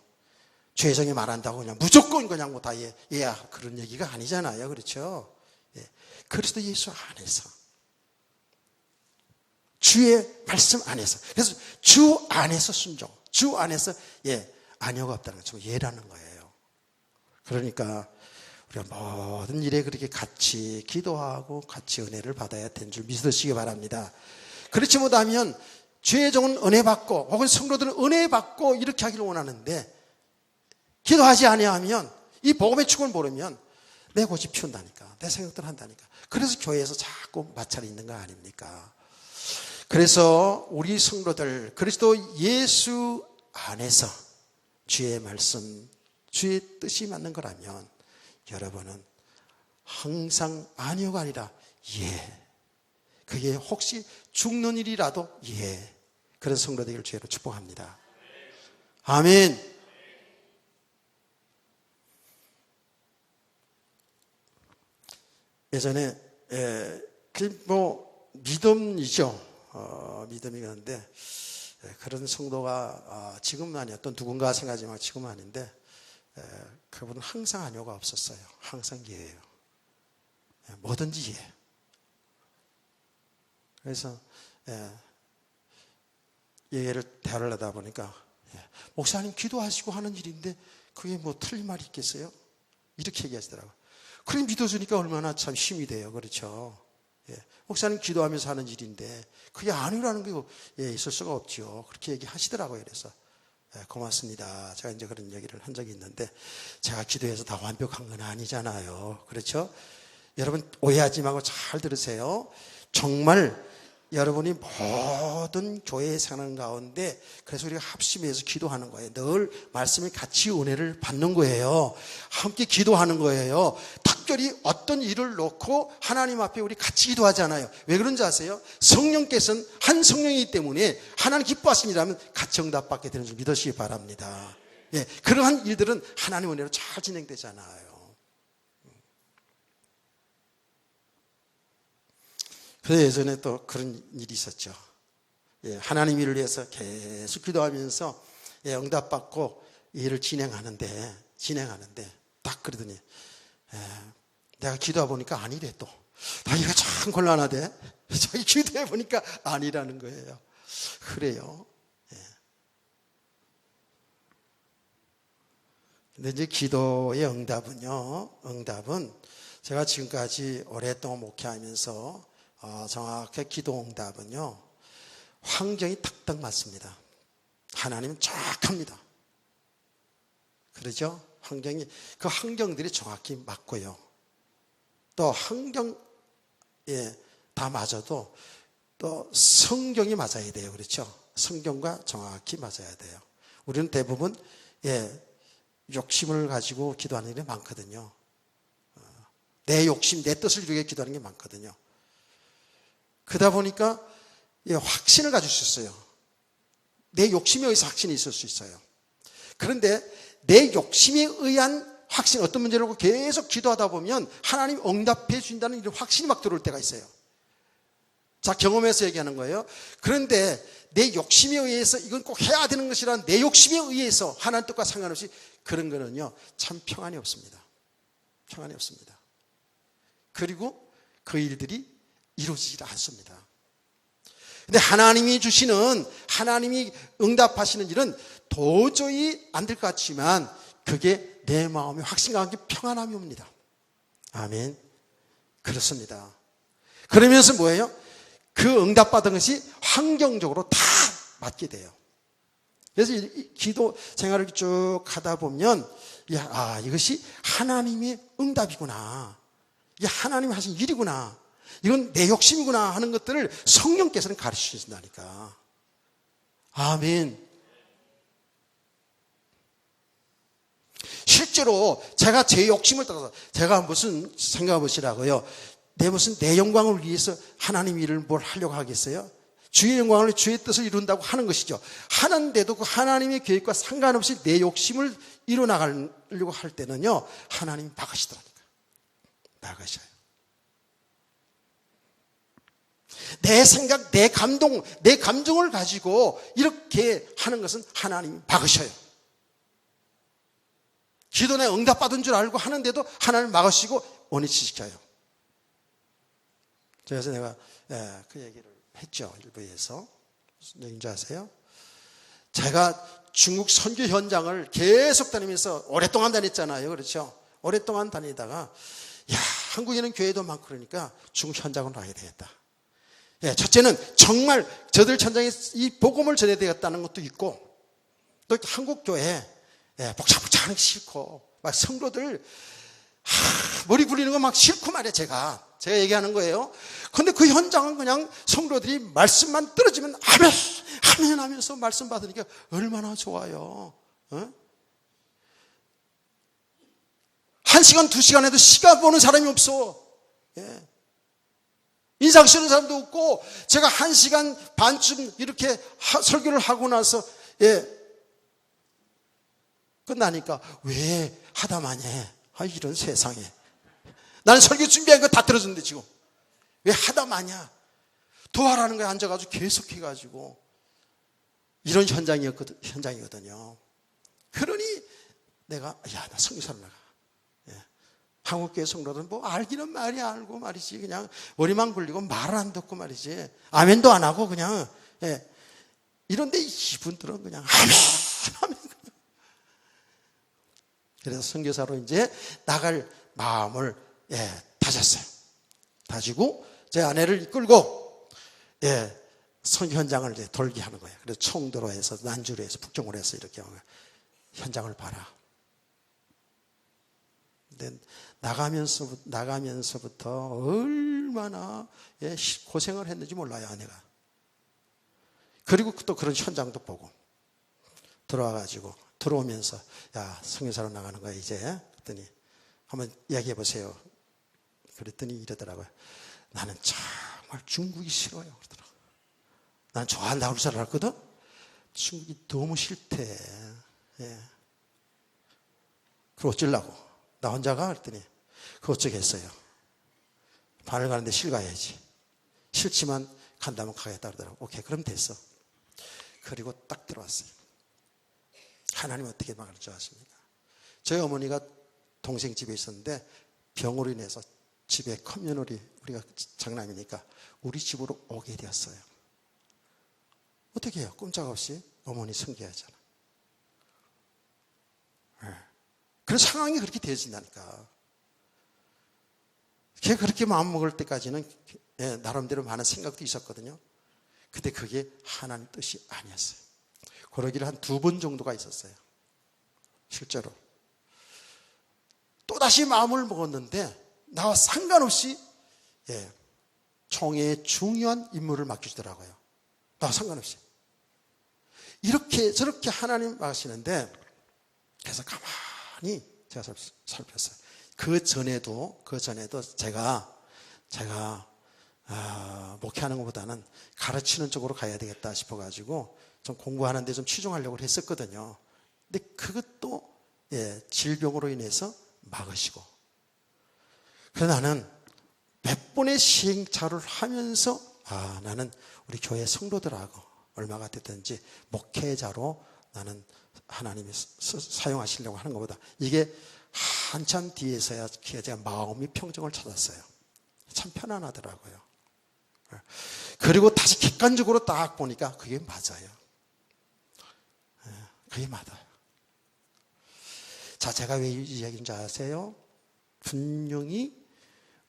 죄정이 말한다고 그냥 무조건 그냥 뭐 다 예야 그런 얘기가 아니잖아요, 그렇죠? 그리스도 예수 안에서 주의 말씀 안에서, 그래서 주 안에서 순종, 주 안에서 아니오가 없다는 건 예라는 거예요. 그러니까 우리가 모든 일에 그렇게 같이 기도하고 같이 은혜를 받아야 되는 줄 믿으시기 바랍니다. 그렇지 못하면 주의 종은 은혜 받고 혹은 성도들은 은혜 받고 이렇게 하기를 원하는데 기도하지 아니하면 이 복음의 축을 모르면 내 고집 피운다니까, 내 생각들 한다니까. 그래서 교회에서 자꾸 마찰이 있는 거 아닙니까? 그래서 우리 성도들 그리스도 예수 안에서 주의 말씀, 주의 뜻이 맞는 거라면 여러분은 항상 아니오가 아니라 그게 혹시 죽는 일이라도 그런 성도 되기를 주의로 축복합니다. 아멘. 예전에 믿음이죠. 믿음이었는데 그런 성도가 지금은 아니었던 누군가 생각하지만 지금은 아닌데 그분은 항상 아니오가 없었어요. 항상 예예요. 뭐든지 예. 그래서 예를 대화를 하다 보니까 목사님 기도하시고 하는 일인데 그게 뭐 틀린 말이 있겠어요? 이렇게 얘기하시더라고요. 그럼 믿어주니까 얼마나 참 힘이 돼요. 그렇죠? 목사님 기도하면서 하는 일인데 그게 아니라는 게 있을 수가 없죠. 그렇게 얘기하시더라고요. 그래서 고맙습니다. 제가 이제 그런 얘기를 한 적이 있는데 제가 기도해서 다 완벽한 건 아니잖아요. 그렇죠? 여러분 오해하지 말고 잘 들으세요. 정말 여러분이 모든 교회에 사는 가운데 그래서 우리가 합심해서 기도하는 거예요. 늘 말씀에 같이 은혜를 받는 거예요. 함께 기도하는 거예요. 특별히 어떤 일을 놓고 하나님 앞에 우리 같이 기도하잖아요. 왜 그런지 아세요? 성령께서는 한 성령이기 때문에 하나님 기뻐하신 일하면 같이 응답받게 되는 줄 믿으시기 바랍니다. 그러한 일들은 하나님 은혜로 잘 진행되잖아요. 그래서 예전에 또 그런 일이 있었죠. 하나님 일을 위해서 계속 기도하면서 응답받고 일을 진행하는데 딱 그러더니 내가 기도해 보니까 아니래 또. 이거 참 곤란하대. 자기 기도해 보니까 아니라는 거예요. 그래요. 근데 이제 기도의 응답은 제가 지금까지 오랫동안 목회하면서 정확하게 기도 응답은요, 환경이 탁탁 맞습니다. 하나님은 정확합니다. 그러죠? 그 환경들이 정확히 맞고요. 또 환경에 다 맞아도 또 성경이 맞아야 돼요. 그렇죠? 성경과 정확히 맞아야 돼요. 우리는 대부분 욕심을 가지고 기도하는 일이 많거든요. 내 욕심, 내 뜻을 이루게 기도하는 게 많거든요. 그러다 보니까 확신을 가질 수 있어요. 내 욕심에 의해서 확신이 있을 수 있어요. 그런데 내 욕심에 의한 확신, 어떤 문제를 놓고 계속 기도하다 보면 하나님 응답해 주신다는 이런 확신이 막 들어올 때가 있어요. 자, 경험해서 얘기하는 거예요. 그런데 내 욕심에 의해서 이건 꼭 해야 되는 것이라는 내 욕심에 의해서 하나님 뜻과 상관없이 그런 거는요, 참 평안이 없습니다. 평안이 없습니다. 그리고 그 일들이 이루어지지 않습니다. 근데 하나님이 주시는, 하나님이 응답하시는 일은 도저히 안 될 것 같지만 그게 내 마음에 확신과 함께 평안함이 옵니다. 아멘. 그렇습니다. 그러면서 뭐예요? 그 응답받은 것이 환경적으로 다 맞게 돼요. 그래서 이 기도 생활을 쭉 하다 보면 이것이 하나님의 응답이구나. 이게 하나님이 하신 일이구나. 이건 내 욕심이구나 하는 것들을 성령께서는 가르쳐 주신다니까. 아멘. 실제로 제가 제 욕심을 따라서 제가 무슨 생각해 보시라고요. 내 영광을 위해서 하나님 일을 뭘 하려고 하겠어요? 주의 영광을 주의 뜻을 이룬다고 하는 것이죠. 하는데도 그 하나님의 계획과 상관없이 내 욕심을 이뤄나가려고 할 때는요, 하나님이 막으시더라니까. 막으셔요. 내 생각, 내 감동, 내 감정을 가지고 이렇게 하는 것은 하나님이 막으셔요. 기도 내 응답받은 줄 알고 하는데도 하나님 막으시고 원위치시켜요. 그래서 내가 그 얘기를 했죠. 일부에서. 무슨 얘기인지 아세요? 제가 중국 선교 현장을 계속 다니면서 오랫동안 다녔잖아요. 그렇죠? 오랫동안 다니다가 한국에는 교회도 많고 그러니까 중국 현장으로 가야 되겠다. 첫째는 정말 저들 현장에 이 복음을 전해야 되겠다는 것도 있고, 또 한국 교회 복잡복잡하는 게 싫고 막 성도들 머리 굴리는 거 막 싫고 말이야. 제가 얘기하는 거예요. 그런데 그 현장은 그냥 성도들이 말씀만 떨어지면 아멘 아멘 하면서 말씀 받으니까 얼마나 좋아요. 1시간 2시간 해도 시간 보는 사람이 없어. 인상 쓰는 사람도 없고, 제가 1시간 반쯤 이렇게 설교를 하고 나서 끝나니까 왜 하다만 해? 이런 세상에. 나는 설교 준비한 거 다 들어줬는데 지금 왜 하다마냐? 도와라는 거에 앉아가지고 계속 해가지고 이런 현장이거든요. 그러니 내가 나 선교사로 나가. 한국교회 성도들은 뭐 알기는 말이 알고 말이지, 그냥 머리만 굴리고 말을 안 듣고 말이지, 아멘도 안 하고 그냥 이런데 이분들은 그냥 아멘. 그래서 선교사로 이제 나갈 마음을 다졌어요. 다지고 제 아내를 이끌고 선교 현장을 이제 돌게 하는 거예요. 그래서 청도로 해서 난주로 해서 북경으로 해서 이렇게 현장을 봐라. 근데 나가면서부터 얼마나 고생을 했는지 몰라요, 아내가. 그리고 또 그런 현장도 보고 들어오면서 선교사로 나가는 거야 이제. 그랬더니 한번 이야기해 보세요. 그랬더니 이러더라고요. 나는 정말 중국이 싫어요. 그러더라고요. 난 좋아한다고 줄 알았거든. 중국이 너무 싫대. 그걸 어쩌려고? 나 혼자 가? 그랬더니 그거 어쩌겠어요. 반을 가는데 실 가야지. 싫지만 간다면 가겠다 그러더라고요. 오케이, 그럼 됐어. 그리고 딱 들어왔어요. 하나님 어떻게 막을 줄 아십니까? 저희 어머니가 동생 집에 있었는데 병으로 인해서 집에 컴뮤널이, 우리가 장남이니까 우리 집으로 오게 되었어요. 어떻게 해요? 꼼짝없이 어머니 섬겨야잖아. 그런 상황이 그렇게 되어진다니까. 걔 그렇게 마음먹을 때까지는 나름대로 많은 생각도 있었거든요. 근데 그게 하나님 뜻이 아니었어요. 그러기를 한 2번 정도가 있었어요. 실제로. 또다시 마음을 먹었는데 나와 상관없이 총회의 중요한 임무를 맡겨주더라고요. 나와 상관없이. 이렇게 저렇게 하나님 하시는데, 그래서 가만히 많이 제가 살폈어요. 그 전에도 제가 목회하는 것보다는 가르치는 쪽으로 가야 되겠다 싶어가지고 좀 공부하는데 좀 치중하려고 했었거든요. 근데 그것도 질병으로 인해서 막으시고, 그래서 나는 몇 번의 시행착오를 하면서 나는 우리 교회 성도들하고 얼마가 됐든지 목회자로 나는 하나님이 사용하시려고 하는 것보다 이게 한참 뒤에서야 제가 마음이 평정을 찾았어요. 참 편안하더라고요. 그리고 다시 객관적으로 딱 보니까 그게 맞아요. 그게 맞아요. 자, 제가 왜 이 이야기인지 아세요? 분명히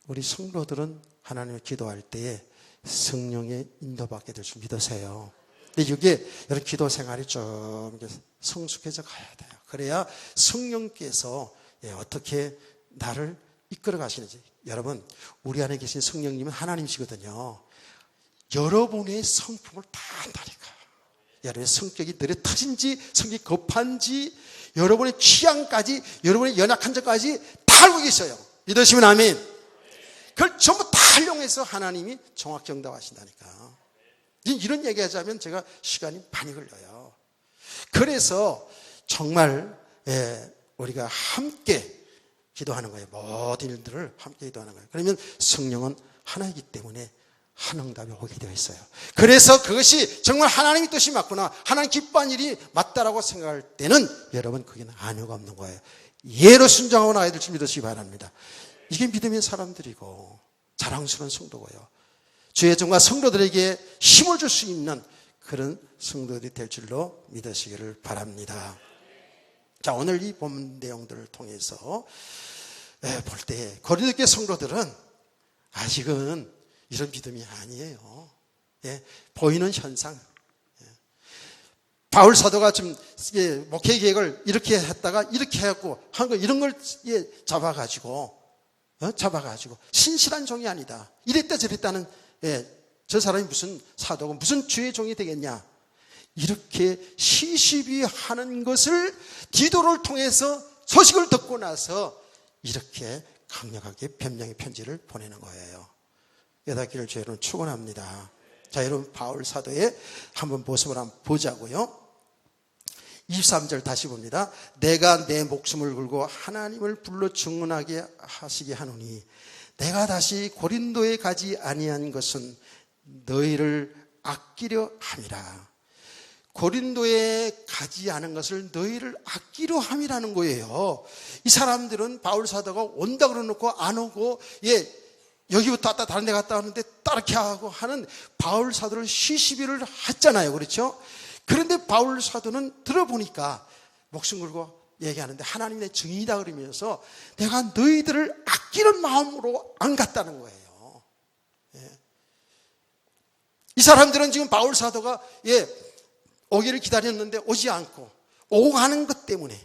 우리 성도들은 하나님을 기도할 때에 성령의 인도받게 될 줄 믿으세요. 근데 이게 여러분 기도 생활이 좀 성숙해져 가야 돼요. 그래야 성령께서 어떻게 나를 이끌어 가시는지. 여러분, 우리 안에 계신 성령님은 하나님이시거든요. 여러분의 성품을 다 안다니까. 여러분의 성격이 느려 터진지, 성격이 급한지, 여러분의 취향까지, 여러분의 연약한 점까지 다 알고 계셔요. 믿으시면 아멘. 그걸 전부 다 활용해서 하나님이 종합정답하신다니까. 이런 얘기하자면 제가 시간이 많이 걸려요. 그래서 정말 우리가 함께 기도하는 거예요. 모든 일들을 함께 기도하는 거예요. 그러면 성령은 하나이기 때문에 한 응답이 오게 되어 있어요. 그래서 그것이 정말 하나님의 뜻이 맞구나, 하나님 기뻐하는 일이 맞다라고 생각할 때는 여러분 거기는 안위가 없는 거예요. 예로 순종하고 나아야 될 줄 믿으시기 바랍니다. 이게 믿음의 사람들이고 자랑스러운 성도고요. 주의 종과 성도들에게 힘을 줄 수 있는 그런 성도들이 될 줄로 믿으시기를 바랍니다. 자, 오늘 이 본 내용들을 통해서 볼 때 고린도 성도들은 아직은 이런 믿음이 아니에요. 보이는 현상. 바울 사도가 좀 목회 계획을 이렇게 했다가 이렇게 해갖고 한 거 이런 걸 잡아가지고 신실한 종이 아니다. 이랬다 저랬다는 저 사람이 무슨 사도고 무슨 주의 종이 되겠냐. 이렇게 시시비하는 것을 디도를 통해서 소식을 듣고 나서 이렇게 강력하게 변명의 편지를 보내는 거예요. 여닫기를 여러분 축원합니다. 자, 여러분 바울 사도의 한번 모습을 한번 보자고요. 23절 다시 봅니다. 내가 내 목숨을 걸고 하나님을 불러 증언하게 하시게 하노니 내가 다시 고린도에 가지 아니한 것은 너희를 아끼려 함이라. 고린도에 가지 않은 것을 너희를 아끼려 함이라는 거예요. 이 사람들은 바울 사도가 온다 그러놓고 안 오고 여기부터 왔다 다른 데 갔다 하는데 따르게 하고 하는 바울 사도를 시시비를 했잖아요. 그렇죠? 그런데 바울 사도는 들어보니까 목숨 걸고 얘기하는데 하나님 내 증인이다 그러면서 내가 너희들을 아끼는 마음으로 안 갔다는 거예요. 이 사람들은 지금 바울 사도가 오기를 기다렸는데 오지 않고 오고 가는 것 때문에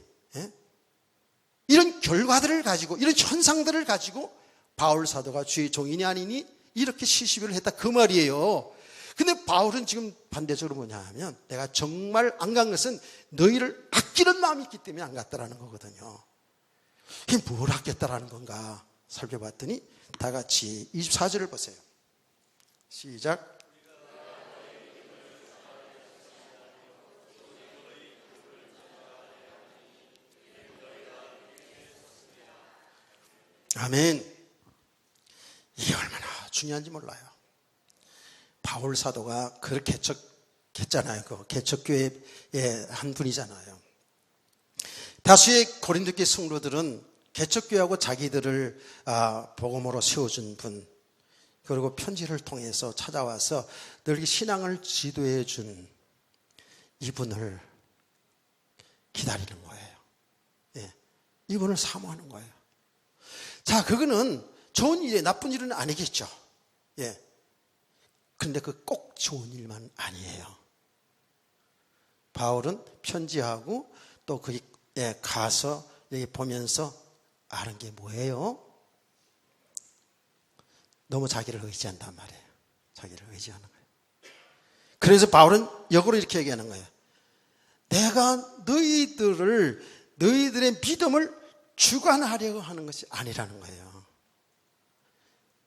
이런 결과들을 가지고 이런 현상들을 가지고 바울 사도가 주의 종인이 아니니 이렇게 시시비를 했다 그 말이에요. 근데 바울은 지금 반대적으로 뭐냐 하면 내가 정말 안 간 것은 너희를 아끼는 마음이 있기 때문에 안 갔다라는 거거든요. 그게 뭘 아꼈다라는 건가 살펴봤더니 다 같이 24절을 보세요. 시작. 아멘. 이게 얼마나 중요한지 몰라요. 바울 사도가 그 개척했잖아요. 그 개척교회의 한 분이잖아요. 다수의 고린도교회 성도들은 개척교회하고 자기들을 복음으로 세워준 분, 그리고 편지를 통해서 찾아와서 늘 신앙을 지도해 준 이분을 기다리는 거예요. 이분을 사모하는 거예요. 자, 그거는 좋은 일이에요. 나쁜 일은 아니겠죠. 그런데 그 꼭 좋은 일만 아니에요. 바울은 편지하고 또 거기 가서 여기 보면서 아는 게 뭐예요? 너무 자기를 의지한단 말이에요. 자기를 의지하는 거예요. 그래서 바울은 역으로 이렇게 얘기하는 거예요. 내가 너희들의 믿음을 주관하려고 하는 것이 아니라는 거예요.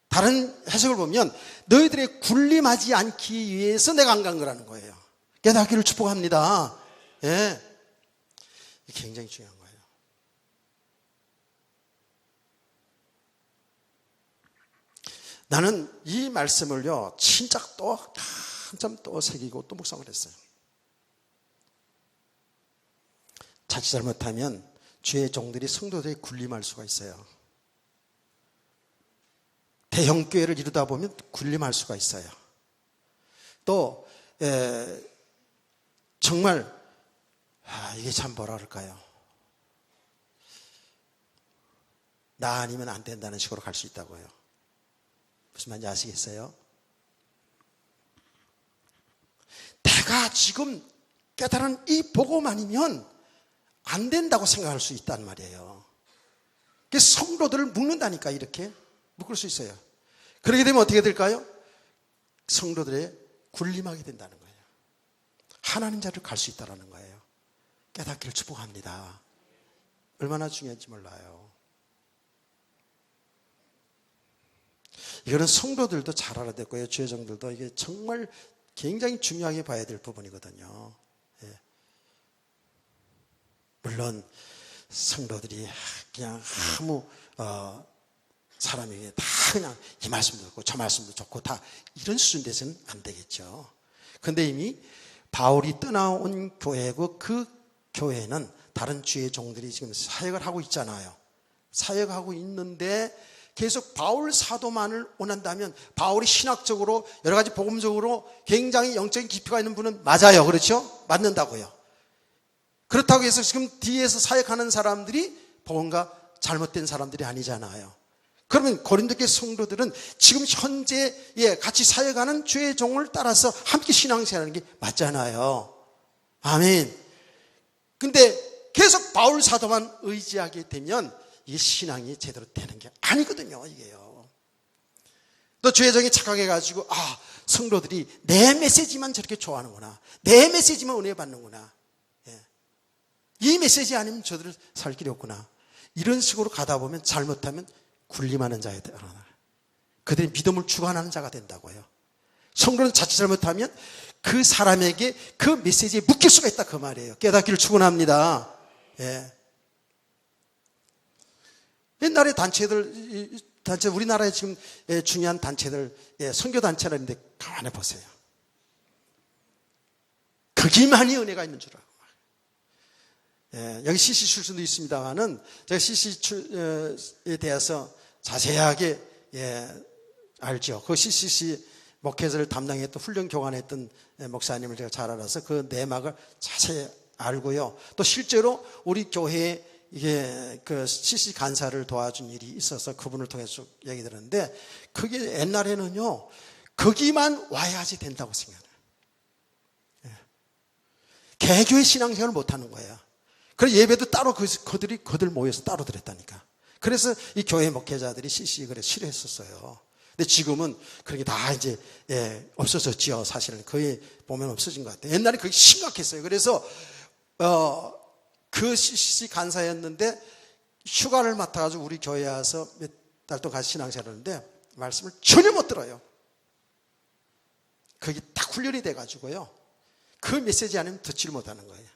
다른 해석을 보면 너희들의 군림하지 않기 위해서 내가 안 간 거라는 거예요. 깨닫기를 축복합니다. 예. 이게 굉장히 중요한 거예요. 나는 이 말씀을요, 진짜 또 한참 또 새기고 또 묵상을 했어요. 자칫 잘못하면 주의 종들이 성도들이 군림할 수가 있어요. 대형교회를 이루다 보면 군림할 수가 있어요. 또 정말 이게 참 뭐라 그럴까요? 나 아니면 안 된다는 식으로 갈 수 있다고요. 무슨 말인지 아시겠어요? 내가 지금 깨달은 이 복음만이면 안 된다고 생각할 수 있단 말이에요. 그래서 성도들을 묶는다니까, 이렇게 묶을 수 있어요. 그렇게 되면 어떻게 될까요? 성도들의 군림하게 된다는 거예요. 하나님 자리를 갈 수 있다는 거예요. 깨닫기를 축복합니다. 얼마나 중요한지 몰라요. 이거는 성도들도 잘 알아야 될 거예요. 주의종들도 이게 정말 굉장히 중요하게 봐야 될 부분이거든요. 예. 물론 성도들이 그냥 아무 사람에게 다 그냥 이 말씀도 좋고 저 말씀도 좋고 다 이런 수준 돼서는 안 되겠죠. 그런데 이미 바울이 떠나온 교회고 그 교회는 다른 주의 종들이 지금 사역을 하고 있잖아요. 사역하고 있는데 계속 바울 사도만을 원한다면 바울이 신학적으로 여러 가지 복음적으로 굉장히 영적인 깊이가 있는 분은 맞아요. 그렇죠? 맞는다고요. 그렇다고 해서 지금 뒤에서 사역하는 사람들이 뭔가 잘못된 사람들이 아니잖아요. 그러면 고린도교회 성도들은 지금 현재 같이 사역하는 주의 종을 따라서 함께 신앙생활하는 게 맞잖아요. 아멘. 근데 계속 바울 사도만 의지하게 되면 이 신앙이 제대로 되는 게 아니거든요, 이게요. 또 주의 종이 착각해가지고 성도들이 내 메시지만 저렇게 좋아하는구나, 내 메시지만 은혜 받는구나, 이 메시지 아니면 저들을 살 길이 없구나, 이런 식으로 가다 보면 잘못하면 군림하는 자에 따라 그들이 믿음을 주관하는 자가 된다고요. 성도는 자칫 잘못하면 그 사람에게 그 메시지에 묶일 수가 있다, 그 말이에요. 깨닫기를 축원합니다. 예. 옛날에 단체 우리나라에 지금 중요한 단체들, 선교 단체라는데 가만히 보세요. 거기만이 은혜가 있는 줄 알고. 여기 CC 출신도 있습니다만은 제가 CC에 대해서 자세하게 알죠. 그 CCC 목회자를 담당했던 훈련 교관했던 목사님을 제가 잘 알아서 그 내막을 자세히 알고요. 또 실제로 우리 교회에 이게 그 CC 간사를 도와준 일이 있어서 그분을 통해서 얘기 들었는데, 그게 옛날에는요 거기만 와야지 된다고 생각해요. 개교의 신앙생활을 못하는 거예요. 그래서 예배도 따로 그들 모여서 따로 드렸다니까. 그래서 이 교회 목회자들이 CC 그래 싫어했었어요. 근데 지금은 그런 게 다 이제 없어졌지요. 사실은 거의 보면 없어진 것 같아요. 옛날에 그게 심각했어요. 그래서 그 CC 간사였는데 휴가를 맡아가지고 우리 교회에 와서 몇 달 동안 같이 신앙생활을 하는데 말씀을 전혀 못 들어요. 그게 딱 훈련이 돼가지고요, 그 메시지 아니면 듣지를 못하는 거예요.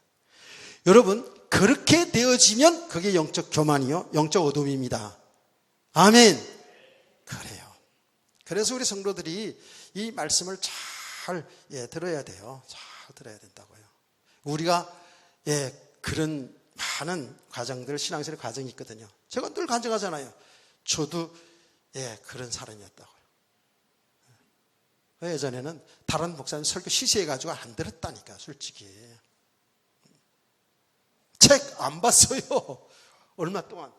여러분, 그렇게 되어지면 그게 영적 교만이요, 영적 어둠입니다. 아멘. 그래요. 그래서 우리 성도들이 이 말씀을 잘 들어야 돼요. 잘 들어야 된다고요. 우리가 그런 많은 과정들, 신앙생활 과정이 있거든요. 제가 늘 간증하잖아요. 저도 그런 사람이었다고요. 예전에는 다른 목사님 설교 시시해가지고 안 들었다니까, 솔직히. 책 안 봤어요. 얼마 동안.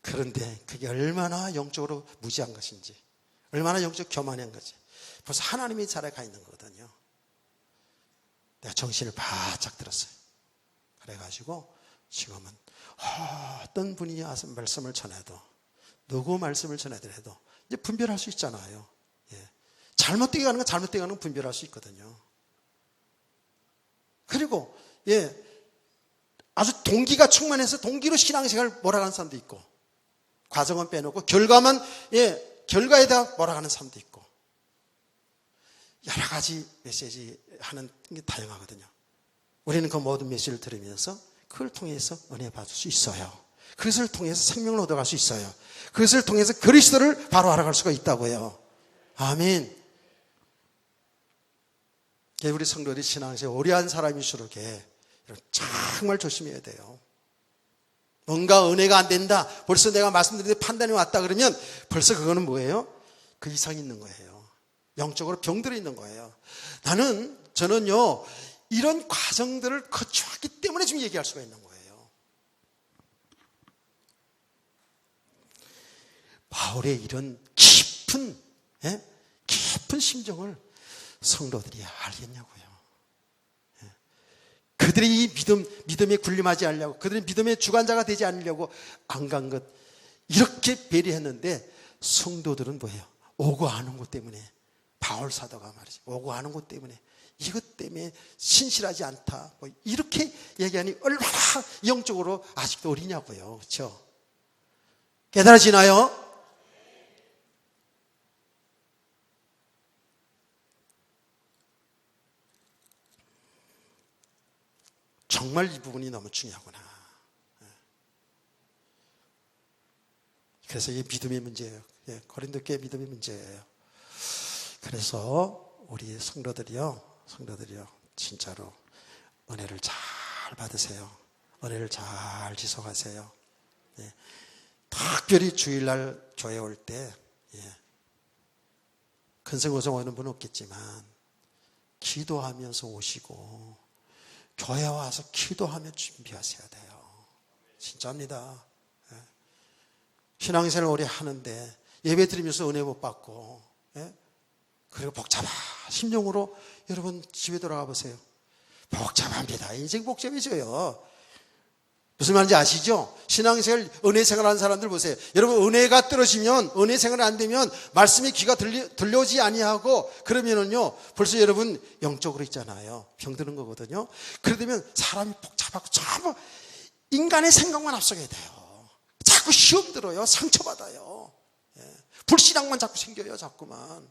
그런데 그게 얼마나 영적으로 무지한 것인지, 얼마나 영적 교만한 것인지 벌써 하나님의 자리에 가 있는 거거든요. 내가 정신을 바짝 들었어요. 그래가지고 지금은 어떤 분이 와서 말씀을 전해도, 누구 말씀을 전해더라도 이제 분별할 수 있잖아요. 잘못되게 가는 건 잘못되게 가는 건 분별할 수 있거든요. 그리고 아주 동기가 충만해서 동기로 신앙생활을 몰아가는 사람도 있고, 과정은 빼놓고 결과만, 결과에다 몰아가는 사람도 있고, 여러 가지 메시지 하는 게 다양하거든요. 우리는 그 모든 메시지를 들으면서 그걸 통해서 은혜 받을 수 있어요. 그것을 통해서 생명을 얻어갈 수 있어요. 그것을 통해서 그리스도를 바로 알아갈 수가 있다고요. 아멘. 우리 성도들이 신앙생활 오래 한 사람일수록 정말 조심해야 돼요. 뭔가 은혜가 안 된다, 벌써 내가 말씀드린 판단이 왔다 그러면 벌써 그거는 뭐예요? 그 이상이 있는 거예요. 영적으로 병들어 있는 거예요. 저는요, 이런 과정들을 거쳐왔기 때문에 지금 얘기할 수가 있는 거예요. 바울의 이런 깊은 심정을 성도들이 알겠냐고요. 그들이 이 믿음에 군림하지 않으려고, 그들이 믿음의 주관자가 되지 않으려고 안 간 것, 이렇게 배려했는데 성도들은 뭐예요? 오고 아는 것 때문에, 바울 사도가 말이지, 오고 아는 것 때문에, 이것 때문에 신실하지 않다, 이렇게 얘기하니 얼마나 영적으로 아직도 어리냐고요. 그렇죠? 깨달아지나요? 정말 이 부분이 너무 중요하구나. 그래서 이게 믿음의 문제예요. 고린도 교회 믿음의 문제예요. 그래서 우리 성도들이요, 진짜로 은혜를 잘 받으세요. 은혜를 잘 지속하세요. 특별히 주일날 교회 올 때, 근성고성 오는 분은 없겠지만 기도하면서 오시고 교회 와서 기도하며 준비하셔야 돼요. 진짜입니다. 신앙생활을 오래 하는데 예배 드리면서 은혜 못 받고, 그리고 복잡한 심령으로 여러분 집에 돌아가 보세요. 복잡합니다. 인생 복잡해져요. 무슨 말인지 아시죠? 신앙생활, 은혜생활 하는 사람들 보세요. 여러분, 은혜가 떨어지면, 은혜생활 안 되면 말씀이 귀가 들려오지 아니하고 그러면은요, 벌써 여러분 영적으로 있잖아요. 병드는 거거든요. 그러면 사람이 복잡하고 전부 인간의 생각만 앞서게 돼요. 자꾸 시험 들어요. 상처받아요. 불신앙만 자꾸 생겨요. 자꾸만.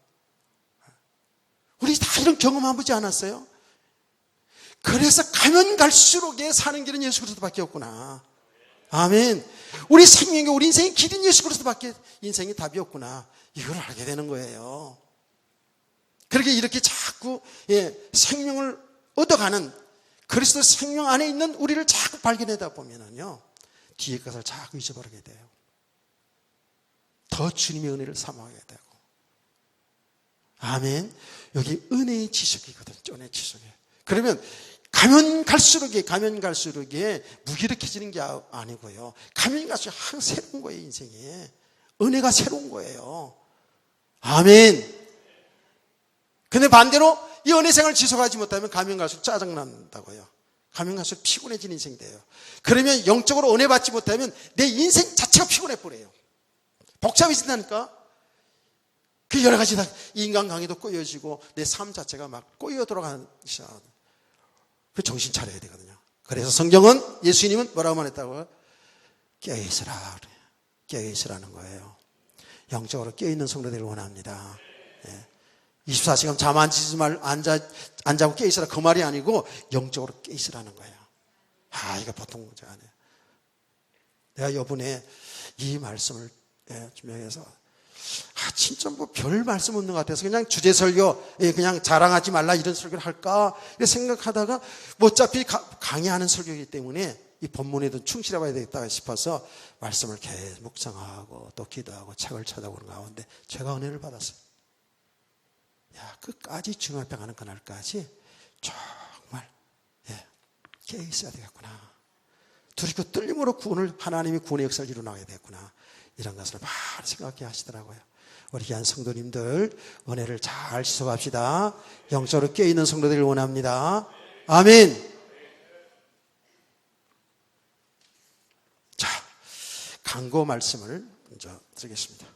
우리 다 이런 경험 해보지 않았어요? 그래서 가면 갈수록 사는 길은 예수 그리스도밖에 없구나. 아멘. 우리 생명이, 우리 인생의 길은 예수 그리스도밖에 인생의 답이 없구나. 이걸 알게 되는 거예요. 그렇게 이렇게 자꾸 생명을 얻어가는, 그리스도 생명 안에 있는 우리를 자꾸 발견하다 보면은요, 뒤에 것을 자꾸 잊어버리게 돼요. 더 주님의 은혜를 사모하게 되고. 아멘. 여기 은혜의 지속이거든요. 은혜의 지속이. 그러면 가면 갈수록 무기력해지는 게 아니고요. 가면 갈수록 항상 새로운 거예요, 인생에. 은혜가 새로운 거예요. 아멘. 근데 반대로 이 은혜 생활을 지속하지 못하면 가면 갈수록 짜증난다고요. 가면 갈수록 피곤해지는 인생이 돼요. 그러면 영적으로 은혜 받지 못하면 내 인생 자체가 피곤해 버려요. 복잡해진다니까. 그 여러 가지 다 인간관계도 꼬여지고 내 삶 자체가 막 꼬여 들어가는 시간. 그 정신 차려야 되거든요. 그래서 성경은, 예수님은 뭐라고 말했다고요? 깨어있으라. 깨어있으라는 거예요. 영적으로 깨어있는 성도들을 원합니다. 24시간 잠 안 자고 깨어있으라 그 말이 아니고 영적으로 깨어있으라는 거예요. 이거 보통 문제 아니에요. 내가 이번에 이 말씀을 준비해서 진짜 뭐 별 말씀 없는 것 같아서 그냥 주제 설교, 그냥 자랑하지 말라 이런 설교를 할까 이렇게 생각하다가 뭐 어차피 강의하는 설교이기 때문에 이 본문에도 충실해봐야 되겠다 싶어서 말씀을 계속 묵상하고 또 기도하고 책을 찾아보는 가운데 제가 은혜를 받았어요. 끝까지 주님 앞에 가는 그날까지 정말 깨어있어야 되겠구나. 두렵고 떨림으로 하나님이 구원의 역사를 이루어나가야 되겠구나. 이런 것을 많이 생각하게 하시더라고요. 우리 귀한 성도님들 은혜를 잘 지속합시다. 영적으로 깨어있는 성도들을 원합니다. 아멘. 자, 강고 말씀을 먼저 드리겠습니다.